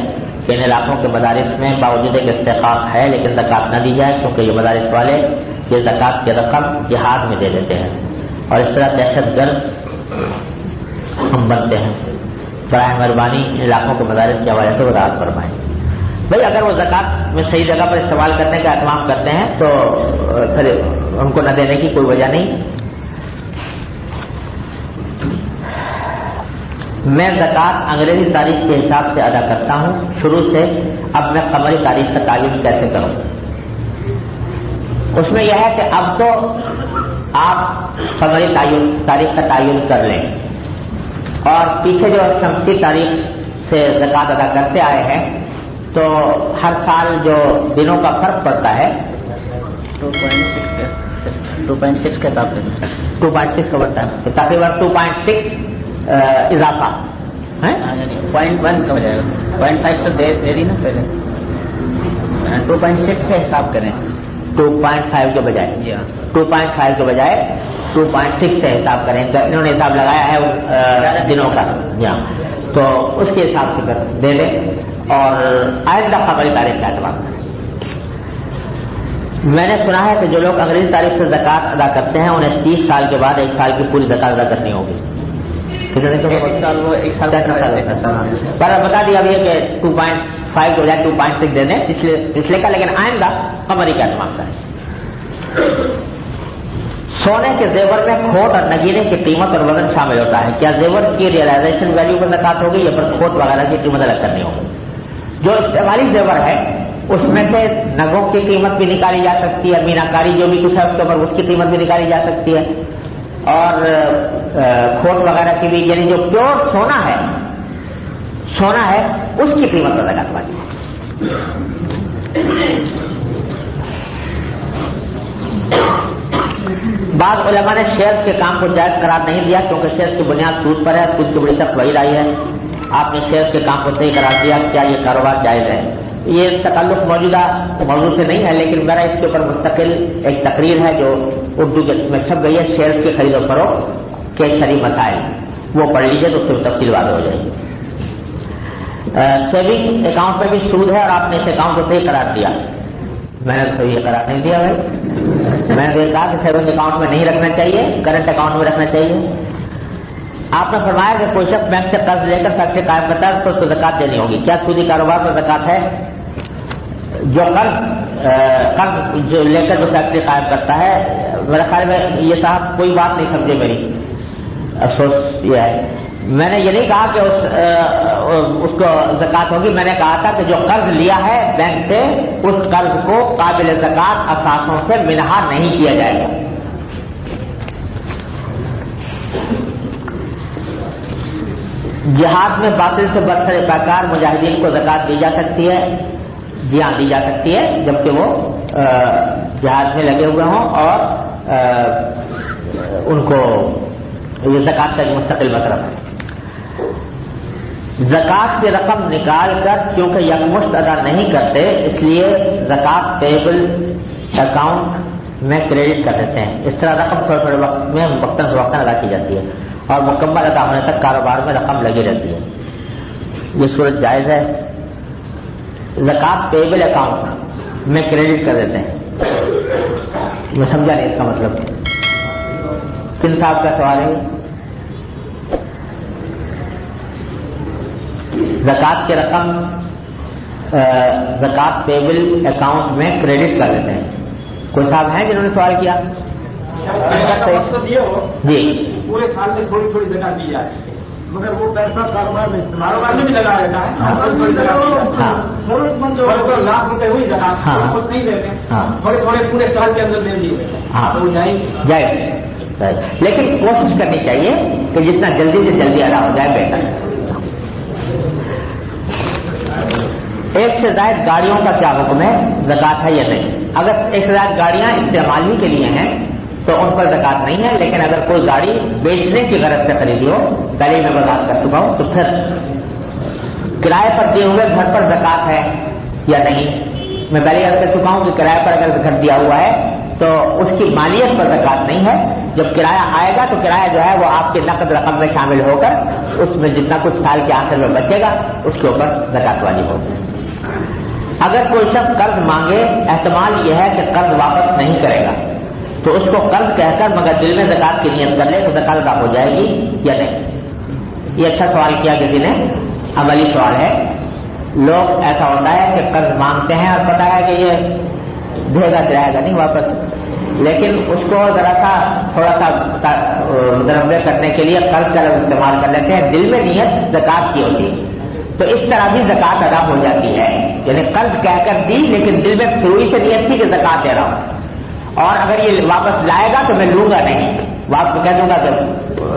کہ ان علاقوں کے مدارس میں باوجود ایک استحقاق ہے لیکن زکوٰۃ نہ دی جائے, کیونکہ یہ مدارس والے یہ زکوٰۃ کی رقم جہاد میں دے دیتے ہیں اور اس طرح دہشت گرد ہم بنتے ہیں. براہ مہربانی ان علاقوں کے مدارس کے حوالے سے وضاحت فرمائیں. بھائی اگر وہ زکوٰۃ میں صحیح جگہ پر استعمال کرنے کا اہتمام کرتے ہیں تو پھر ان کو نہ دینے کی کوئی وجہ نہیں. میں زکوٰۃ انگریزی تاریخ کے حساب سے ادا کرتا ہوں شروع سے, اب میں قمری تاریخ کا تعین کیسے کروں؟ اس میں یہ ہے کہ اب تو آپ قمری تاریخ کا تعین کر لیں, اور پیچھے جو شمسی تاریخ سے زکوٰۃ ادا کرتے آئے ہیں تو ہر سال جو دنوں کا فرق پڑتا ہے 2.6 کا حساب سے 2.6 کا بڑھتا ہے, تقریباً 2.6 اضافہ 0.1 کا ہو جائے گا. 0.5 تو دے دی نا پہلے, 2.6 سے حساب کریں, 2.5 کے بجائے 2.5 کے بجائے 2.6 سے حساب کریں. تو انہوں نے حساب لگایا ہے دنوں کا, تو اس کے حساب سے دے دیں اور آئندہ قمری تاریخ کا اہتمام کریں. میں نے سنا ہے کہ جو لوگ انگریزی تاریخ سے زکوٰۃ ادا کرتے ہیں انہیں 30 سال کے بعد 1 سال کی پوری زکوٰۃ ادا کرنی ہوگی. ایک سال پر بتا دیا ابھی کہ 2.5 کے بجائے 2.6 دے دیں پچھلے کا, لیکن آئندہ قمری کا اہتمام کریں. سونے کے زیور میں کھوٹ اور نگینے کی قیمت اور وزن شامل ہوتا ہے. کیا زیور کی ریئلائزیشن ویلیو پر زکوٰۃ ہوگی یا پر کھوٹ وغیرہ کی قیمت الگ کرنی ہوگی؟ جو استعمالی زیور ہے اس میں سے نگوں کی قیمت بھی نکالی جا سکتی ہے, میناکاری جو بھی کچھ ہے اس کے اوپر اس کی قیمت بھی نکالی جا سکتی ہے, اور کھوٹ وغیرہ کی بھی, یعنی جو پیور سونا ہے اس کی قیمت پر زکوٰۃ واجب ہے. بعض علماء نے شیئر کے کام کو جائز قرار نہیں دیا کیونکہ شیئر کی بنیاد سود پر ہے, سود کی بڑی سخت وہی لائی ہے. آپ نے شیئر کے کام کو صحیح قرار دیا, کیا یہ کاروبار جائز ہے؟ یہ تعلق موجودہ موضوع سے نہیں ہے, لیکن میرا اس کے اوپر مستقل ایک تقریر ہے جو اردو میں چھپ گئی ہے, شیئرز کی خرید و فروخت کے شرعی مسائل, وہ پڑھ لیجیے تو اس سے تفصیل واضح ہو جائے گی. سیونگ اکاؤنٹ میں بھی سود ہے اور آپ نے اس اکاؤنٹ کو صحیح قرار دیا. میں نے صحیح قرار نہیں دیا بھائی, میں نے کہا کہ سیونگ اکاؤنٹ میں نہیں رکھنا چاہیے, کرنٹ اکاؤنٹ میں رکھنا چاہیے. آپ نے فرمایا کہ کوئی شخص بینک سے قرض لے کر فیکٹری قائم کرتا ہے تو اس کو زکوٰۃ دینی ہوگی. کیا سودی کاروبار پر زکوٰۃ ہے؟ جو قرض جو لے کر جو فیکٹری قائم کرتا ہے, میرے خیال میں یہ صاحب کوئی بات نہیں سمجھے میری, افسوس یہ ہے. میں نے یہ نہیں کہا کہ اس کو زکوٰۃ ہوگی, میں نے کہا تھا کہ جو قرض لیا ہے بینک سے اس قرض کو قابل زکوٰۃ اثاثوں سے منہا نہیں کیا جائے گا. جہاد میں باطل سے برتر پیکار مجاہدین کو زکوٰۃ دی جا سکتی ہے؟ جی ہاں دی جا سکتی ہے, جبکہ وہ جہاد میں لگے ہوئے ہوں اور ان کو یہ زکوٰۃ کا ایک مستقل مصرف ہے. زکوٰۃ کی رقم نکال کر کیونکہ یکمشت ادا نہیں کرتے اس لیے زکوٰۃ پیبل اکاؤنٹ میں کریڈٹ کر دیتے ہیں. اس طرح رقم تھوڑے تھوڑے وقت میں وقتاً فوقتاً ادا کی جاتی ہے اور مکمل ادا ہونے تک کاروبار میں رقم لگی رہتی ہے. یہ صورت جائز ہے؟ زکوٰۃ پیبل اکاؤنٹ میں کریڈٹ کر دیتے ہیں. میں سمجھا نہیں اس کا مطلب. کن صاحب کا سوال ہے؟ زکوٰۃ کی رقم زکوٰۃ پیبل اکاؤنٹ میں کریڈٹ کر دیتے ہیں. کوئی صاحب ہیں جنہوں نے سوال کیا؟ جی پورے سال میں تھوڑی تھوڑی زکوٰۃ دی جاتی ہے مگر وہ پیسہ کاروبار میں کاروبار میں بھی لگا رہتا ہے، ضرورت مند جو لاکھ روپے ہوئی زکات خود نہیں دیتے، تھوڑے تھوڑے پورے سال کے اندر دے دیے تو وہ جائے، لیکن کوشش کرنی چاہیے کہ جتنا جلدی سے جلدی ادا ہو جائے بہتر۔ ایک سے زائد گاڑیوں کا کیا حکم ہے، زکات ہے یا نہیں؟ اگر ایک سے زائد گاڑیاں استعمال ہی کے لیے ہیں تو ان پر زکات نہیں ہے، لیکن اگر کوئی گاڑی بیچنے کی غرض سے خریدی ہو، پہلے میں وضاحت کر چکا ہوں، تو پھر کرائے پر دیے ہوئے گھر پر زکات ہے یا نہیں؟ میں پہلے عرض کر چکا ہوں کہ کرائے پر اگر گھر دیا ہوا ہے تو اس کی مالیت پر زکات نہیں ہے، جب کرایہ آئے گا تو کرایہ جو ہے وہ آپ کے نقد رقم میں شامل ہو کر اس میں جتنا کچھ سال کے آخر میں بچے گا اس کے اوپر زکات واجب ہوگی۔ اگر کوئی شخص قرض مانگے، احتمال یہ ہے کہ قرض واپس نہیں کرے گا، تو اس کو قرض کہہ کر مگر دل میں زکات کی نیت کر لے تو زکات ادا ہو جائے گی یا نہیں؟ یہ اچھا سوال کیا کسی نے، عملی سوال ہے۔ لوگ ایسا ہوتا ہے کہ قرض مانگتے ہیں اور پتا ہے کہ یہ دے گا جائے گا نہیں واپس، لیکن اس کو ذرا سا تھوڑا سا متنوع کرنے کے لیے قرض کا لفظ استعمال کر لیتے ہیں، دل میں نیت زکات کی ہوتی ہے، تو اس طرح بھی زکات ادا ہو جاتی ہے، یعنی قرض کہہ کر دی لیکن دل میں شروع سے نیت تھی کہ زکات دے رہا ہوں، اور اگر یہ واپس لائے گا تو میں لوں گا نہیں، واپس کہہ دوں گا کہ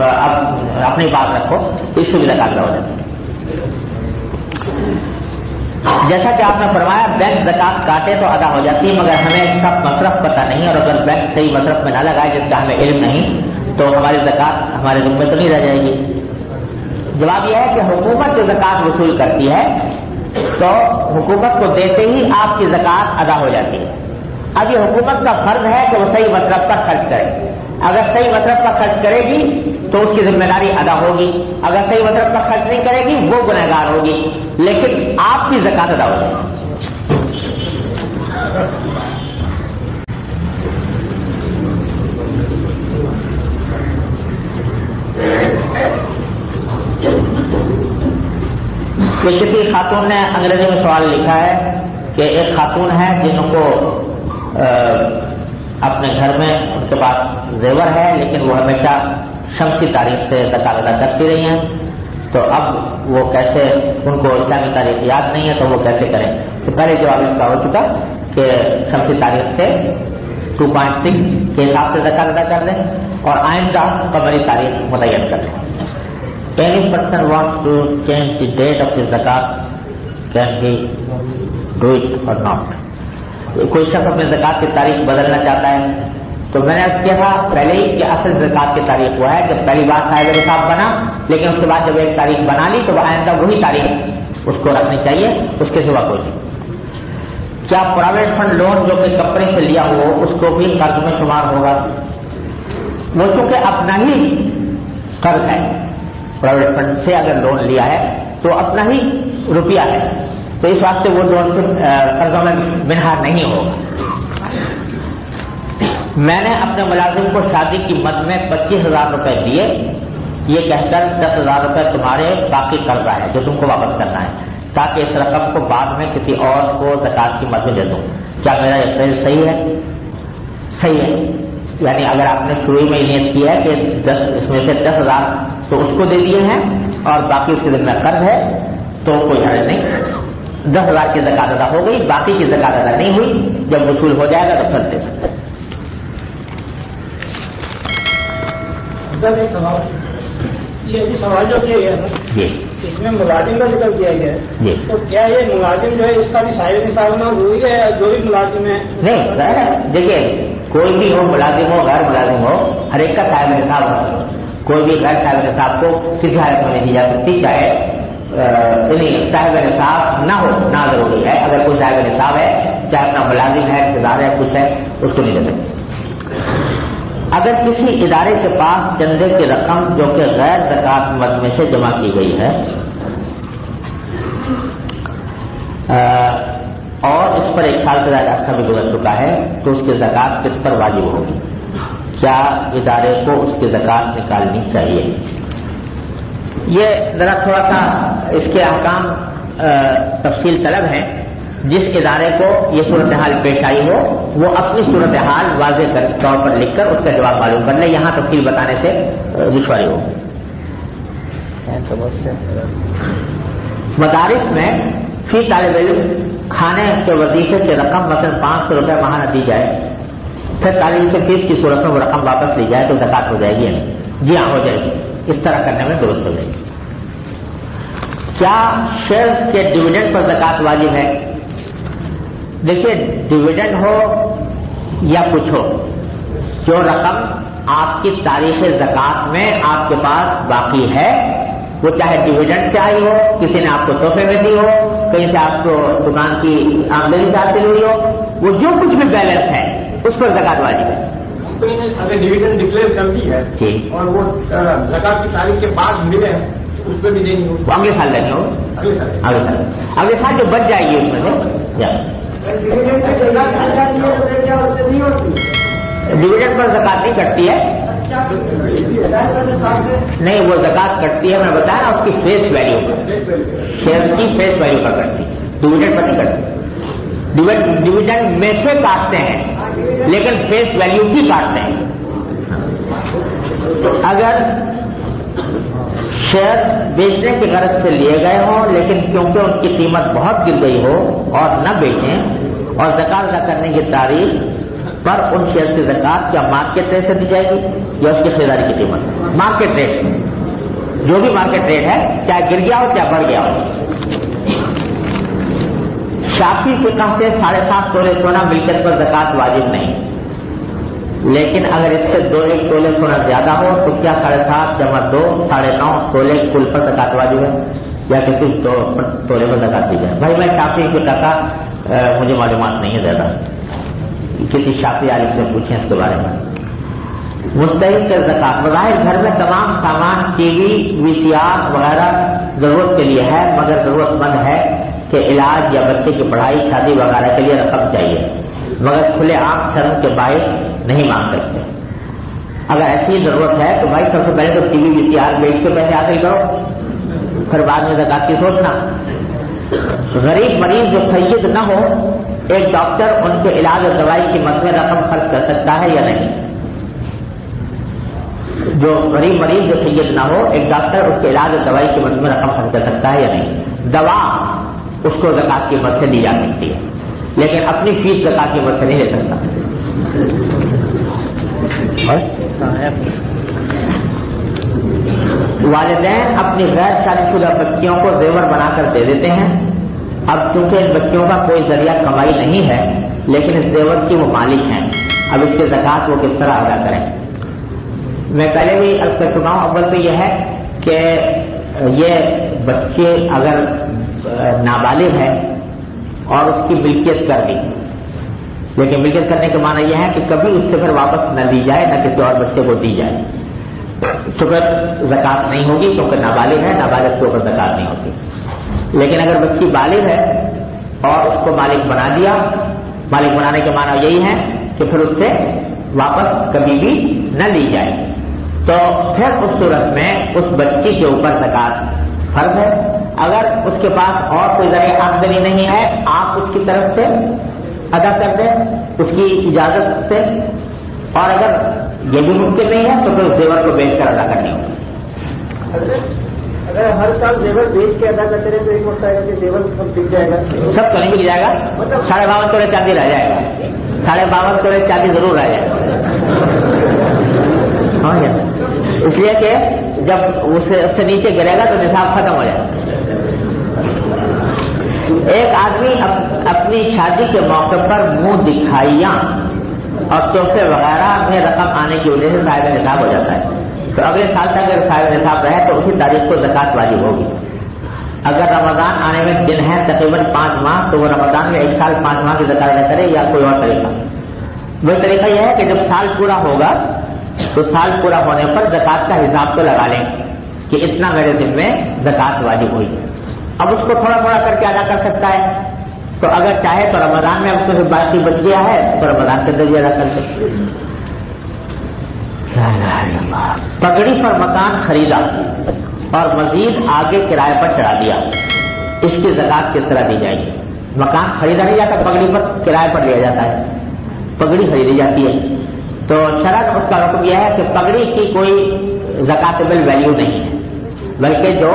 اب اپنی بات رکھو، اس سے بھی زکات ادا ہو جاتی ہے۔ جیسا کہ آپ نے فرمایا بینک زکات کاٹے تو ادا ہو جاتی ہے، مگر ہمیں اس کا مصرف پتہ نہیں، اور اگر بینک صحیح مصرف میں نہ لگائے جس کا ہمیں علم نہیں تو ہماری زکات ہمارے ذمہ تو نہیں رہ جائے گی۔ جواب یہ ہے کہ حکومت جو زکات وصول کرتی ہے تو حکومت کو دیتے ہی آپ کی زکات ادا ہو جاتی ہے۔ اب یہ حکومت کا فرض ہے کہ وہ صحیح مصرف پر خرچ کرے، اگر صحیح مصرف پر خرچ کرے گی تو اس کی ذمہ داری ادا ہوگی، اگر صحیح مصرف پر خرچ نہیں کرے گی وہ گنہگار ہوگی، لیکن آپ کی زکات ادا ہو جائے گی۔ کہ کسی خاتون نے انگریزی میں سوال لکھا ہے کہ ایک خاتون ہے جن کو اپنے گھر میں ان کے پاس زیور ہے لیکن وہ ہمیشہ شمسی تاریخ سے زکات ادا کرتی رہی ہیں، تو اب وہ کیسے، ان کو اسلامی تاریخ یاد نہیں ہے تو وہ کیسے کریں؟ تو پہلے جواب اس کا ہو چکا کہ شمسی تاریخ سے 2.6 کے حساب سے زکات ادا کر دیں اور آئندہ قمری تاریخ متعین کر دیں۔ Any person wants to change the date of the zakat, can he do it or not? کوئی شخص اپنے زکات کی تاریخ بدلنا چاہتا ہے تو میں نے کیا تھا پہلے ہی کہ اصل زکات کی تاریخ وہ ہے جب پہلی بار صاحب نصاب بنا، لیکن اس کے بعد جب ایک تاریخ بنا لی تو وہ آئندہ وہی تاریخ اس کو رکھنی چاہیے، اس کے سوا کوئی نہیں۔ کیا پرائیویٹ فنڈ لون جو کہ کمپنی سے لیا ہو اس کو بھی قرض میں شمار ہوگا؟ وہ چونکہ اپنا ہی قرض ہے، پرائیویٹ فنڈ سے اگر لون لیا ہے تو اپنا ہی روپیہ ہے، تو اس واسطے وہ لون سے قرضوں میں منہار نہیں ہوگا۔ میں نے اپنے ملازم کو شادی کی مد میں 25,000 روپے دیے، یہ کہہ کر 10,000 روپے تمہارے باقی قرضہ ہے جو تم کو واپس کرنا ہے، تاکہ اس رقم کو بعد میں کسی اور کو زکات کی مد میں دے دوں، کیا میرا یہ فعل صحیح ہے؟ صحیح ہے، یعنی اگر آپ نے شروع میں نیت کی ہے کہ اس میں سے 10,000 تو اس کو دے دیے ہیں اور باقی اس کے ذمہ قرض ہے تو کوئی حرج نہیں، 10,000 کی زکات ادا ہو گئی، باقی کی زکات ادا نہیں ہوئی، جب وصول ہو جائے گا تو پھر دے سکتے۔ ایک سوال، یہ بھی سوال جو کیا گیا تھا جی اس میں ملازم کا ذکر کیا گیا ہے جی، تو کیا یہ ملازم جو ہے اس کا بھی صاحب نصاب ہونا ضروری ہے یا جو بھی ملازم ہے؟ نہیں، دیکھیے کوئی بھی ہو، ملازم ہو غیر ملازم ہو، ہر ایک کا صاحب نصاب ہوتا ہے، کوئی بھی غیر صاحب نصاب کو کسی حالت میں نہیں دی جا سکتی، چاہے صاحب نصاب نہ ہو، نہ ضروری ہے، اگر کوئی صاحب نصاب ہے چاہے اپنا ملازم ہے، اقتدار ہے، کچھ ہے، اس کو نہیں دے سکتے۔ اگر کسی ادارے کے پاس چندے کی رقم جو کہ غیر زکات مد میں سے جمع کی گئی ہے اور اس پر 1 سال سے زیادہ عرصہ بھی گزر چکا ہے تو اس کی زکات کس پر واجب ہوگی؟ کیا ادارے کو اس کی زکات نکالنی چاہیے؟ یہ ذرا تھوڑا سا اس کے احکام تفصیل طلب ہیں، جس ادارے کو یہ صورتحال پیش آئی ہو وہ اپنی صورتحال واضح طور پر لکھ کر اس کا جواب معلوم کر لے، یہاں تفصیل بتانے سے دشواری ہوگی۔ مدارس میں فی طالب علم کھانے کے وظیفے کی رقم مثلا 500 روپے ماہانہ دی جائے، پھر طالب سے فیس کی صورت میں وہ رقم واپس لی جائے تو زکات ہو جائے گی یا نہیں؟ جی ہاں، ہو جائے گی. اس طرح کرنے میں درست ہو جائے گی. کیا شیئر کے ڈویڈنڈ پر زکات واجب ہے؟ دیکھیے، ڈویڈنڈ ہو یا کچھ ہو، جو رقم آپ کی تاریخ زکات میں آپ کے پاس باقی ہے، وہ چاہے ڈویڈنڈ سے آئی ہو، کسی نے آپ کو تحفے میں دی ہو، کہیں سے آپ کو دکان کی آمدنی سے حاصل ہوئی ہو، وہ جو کچھ بھی بیلنس ہے اس پر زکات واجب ہے. کمپنی نے اگر ڈویڈنڈ ڈکلیئر کر دی ہے ٹھیک، اور وہ زکات کی تاریخ کے بعد ملے اس پہ بھی دینی ہو، وہ اگلے سال دینی ہو. اگلے سال جو بچ جائے گی اس میں سے ڈویڈنڈ پر زکات نہیں کٹتی ہے. نہیں، وہ زکات کٹتی ہے، میں نے بتایا نا، اس کی فیس ویلیو پر، شیئر کی فیس ویلیو پر کٹتی ہے، ڈویڈنڈ پر نہیں کٹتی. ڈویڈنڈ میں سے کاٹتے ہیں لیکن فیس ویلیو کی کاٹتے ہیں. اگر شیئر بیچنے کی غرض سے لیے گئے ہوں لیکن کیونکہ ان کی قیمت بہت گر گئی ہو اور نہ بیچیں، اور زکات ادا کرنے کی تاریخ پر ان شیئر کی زکات کیا مارکیٹ ریٹ سے دی جائے گی یا اس کی خریداری کی قیمت؟ مارکیٹ ریٹ سے. جو بھی مارکیٹ ریٹ ہے، چاہے گر گیا ہو چاہے بڑھ گیا ہو. شافعی فقہ سے 7.5 تولے سونا ملکیت پر زکات واجب نہیں، لیکن اگر اس سے 2-1 تولے سونا زیادہ ہو تو کیا 7.5 جمع 2 9.5 تولے کل پر زکات واجب ہے یا کسی تولے پر زکات دی جائے؟ بھائی، میں شافعی فقہ کا مجھے معلومات نہیں ہے زیادہ، کسی شافعی عالم سے پوچھیں اس کے بارے میں. مستحق کے زکات، بظاہر گھر میں تمام سامان ٹی وی وی سی آر وغیرہ ضرورت کے لیے ہے، مگر ضرورت مند ہے کہ علاج یا بچے کی پڑھائی شادی وغیرہ کے لیے رقم چاہیے، مگر کھلے عام شرم کے باعث نہیں مانگ سکتے. اگر ایسی ضرورت ہے تو بھائی سب سے پہلے تو ٹی وی وی سی آر بیچ کے پیسے حاصل کرو، پھر بعد میں زکات کی سوچنا. غریب مریض جو سید نہ ہو، ایک ڈاکٹر ان کے علاج اور دوائی کی مد میں رقم خرچ کر سکتا ہے یا نہیں؟ جو غریب مریض جو سید نہ ہو، ایک ڈاکٹر اس کے علاج اور دوائی کی مد میں رقم خرچ کر سکتا ہے یا نہیں؟ دوا اس کو زکات کی مد سے دی جا سکتی ہے، لیکن اپنی فیس زکات کی مد سے نہیں لے سکتا. والدین اپنی غیر شادی شدہ بچیوں کو زیور بنا کر دے دیتے ہیں. اب چونکہ ان بچیوں کا کوئی ذریعہ کمائی نہیں ہے لیکن اس زیور کی وہ مالک ہیں، اب اس کے زکات وہ کس طرح ادا کریں؟ میں پہلے بھی عرض کر چکا ہوں. اول تو یہ ہے کہ یہ بچے اگر نابالغ ہے اور اس کی ملکیت کر دی، لیکن ملکیت کرنے کا معنی یہ ہے کہ کبھی اس سے پھر واپس نہ لی جائے، نہ کسی اور بچے کو دی جائے، تو پھر زکات نہیں ہوگی کیونکہ نابالغ ہے، نابالغ کے اوپر زکات نہیں ہوتی. لیکن اگر بچی بالغ ہے اور اس کو مالک بنا دیا، مالک بنانے کے معنی یہی ہے کہ پھر اس سے واپس کبھی بھی نہ لی جائے، تو پھر اس صورت میں اس بچی کے اوپر زکات فرض ہے. اگر اس کے پاس اور کوئی ذریعہ آمدنی نہیں ہے، آپ اس کی طرف سے ادا کر دیں اس کی اجازت سے، اور اگر یہ بھی ممکن نہیں ہے تو پھر زیور کو بیچ کر ادا کرنی ہوگی. اگر ہر سال زیور بیچ کے ادا کرتے رہے تو ایک وقت آئے گا کہ زیور سب بک جائے گا، سب تو نہیں بک جائے گا. 52.5 تولے چاندی رہ جائے گا، 52.5 تولے چاندی ضرور رہ جائے گا. ہاں، اس لیے کہ جب اس سے نیچے گرے گا تو نصاب ختم ہو جائے گا. ایک آدمی اپنی شادی کے موقع پر منہ دکھائیاں اور تحفے وغیرہ میں رقم آنے کی وجہ سے صاحب نصاب ہو جاتا ہے، تو اگلے سال تک اگر صاحب نصاب رہے تو اسی تاریخ کو زکات واجب ہوگی. اگر رمضان آنے میں دن ہے تقریباً 5 ماہ تو وہ رمضان میں 1 سال 5 ماہ کی زکات ادا کرے یا کوئی اور طریقہ؟ وہ طریقہ یہ ہے کہ جب سال پورا ہوگا تو سال پورا ہونے پر زکات کا حساب تو لگا لیں کہ اتنا میرے دن میں زکات واجب ہوئی. اب اس کو تھوڑا تھوڑا کر کے ادا کر سکتا ہے، تو اگر چاہے تو رمضان میں اب سے باقی بچ گیا ہے تو رمضان کے اندر بھی ادا کر سکتے. پگڑی پر مکان خریدا اور مزید آگے کرائے پر چڑھا دیا، اس کی زکات کس طرح دی جائے گی؟ مکان خریدا نہیں جاتا، پگڑی پر کرائے پر لیا جاتا ہے، پگڑی خریدی جاتی ہے. تو شرعاً اس کا حکم یہ ہے کہ پگڑی کی کوئی زکاتبل ویلیو نہیں ہے، بلکہ جو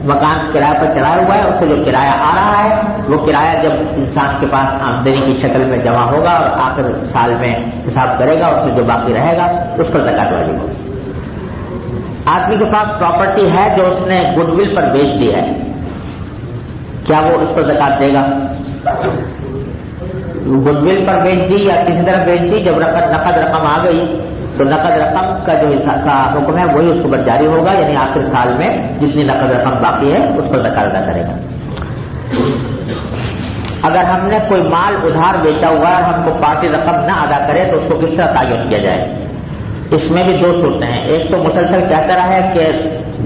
مکان کرایہ پر چڑھایا ہوا ہے اس سے جو کرایہ آ رہا ہے وہ کرایہ جب انسان کے پاس آمدنی کی شکل میں جمع ہوگا اور آخر سال میں حساب کرے گا اس میں جو باقی رہے گا اس پر زکات واجب ہوگی. آدمی کے پاس پراپرٹی ہے جو اس نے گڈ ول پر بیچ دی ہے, کیا وہ اس پر زکات دے گا؟ گڈ ول پر بیچ دی یا کسی طرح بیچ دی, جب نقد رقم آ گئی تو نقد رقم کا جو حکم ہے وہی اس کو پر جاری ہوگا, یعنی آخر سال میں جتنی نقد رقم باقی ہے اس پر زکات ادا کرے گا. اگر ہم نے کوئی مال ادھار بیچا ہوا ہے اور ہم کو پارٹی رقم نہ ادا کرے تو اس کو کس طرح تعین کیا جائے؟ اس میں بھی دو صورتیں ہیں. ایک تو مسلسل کہتا رہا ہے کہ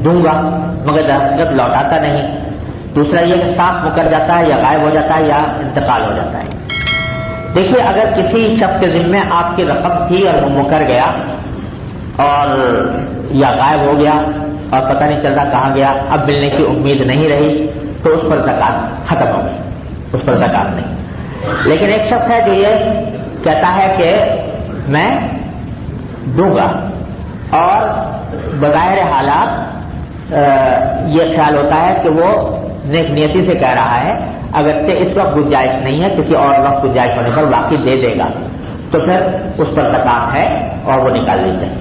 دوں گا مگر حقیقت لوٹاتا نہیں, دوسرا یہ کہ صاف مکر جاتا ہے یا غائب ہو جاتا ہے یا انتقال ہو جاتا ہے. دیکھیے, اگر کسی شخص کے ذمے آپ کی رقم تھی اور وہ مکر گیا اور یا غائب ہو گیا اور پتہ نہیں چلتا کہاں گیا, اب ملنے کی امید نہیں رہی, تو اس پر زکات ختم ہو گئی, اس پر زکات نہیں. لیکن ایک شخص ہے جو یہ کہتا ہے کہ میں دوں گا اور بظاہر حالات یہ خیال ہوتا ہے کہ وہ نیک نیتی سے کہہ رہا ہے, اگرچہ اس وقت گنجائش نہیں ہے, کسی اور وقت گنجائش ہونے پر واقعی دے دے گا, تو پھر اس پر زکات ہے اور وہ نکال لی جائے.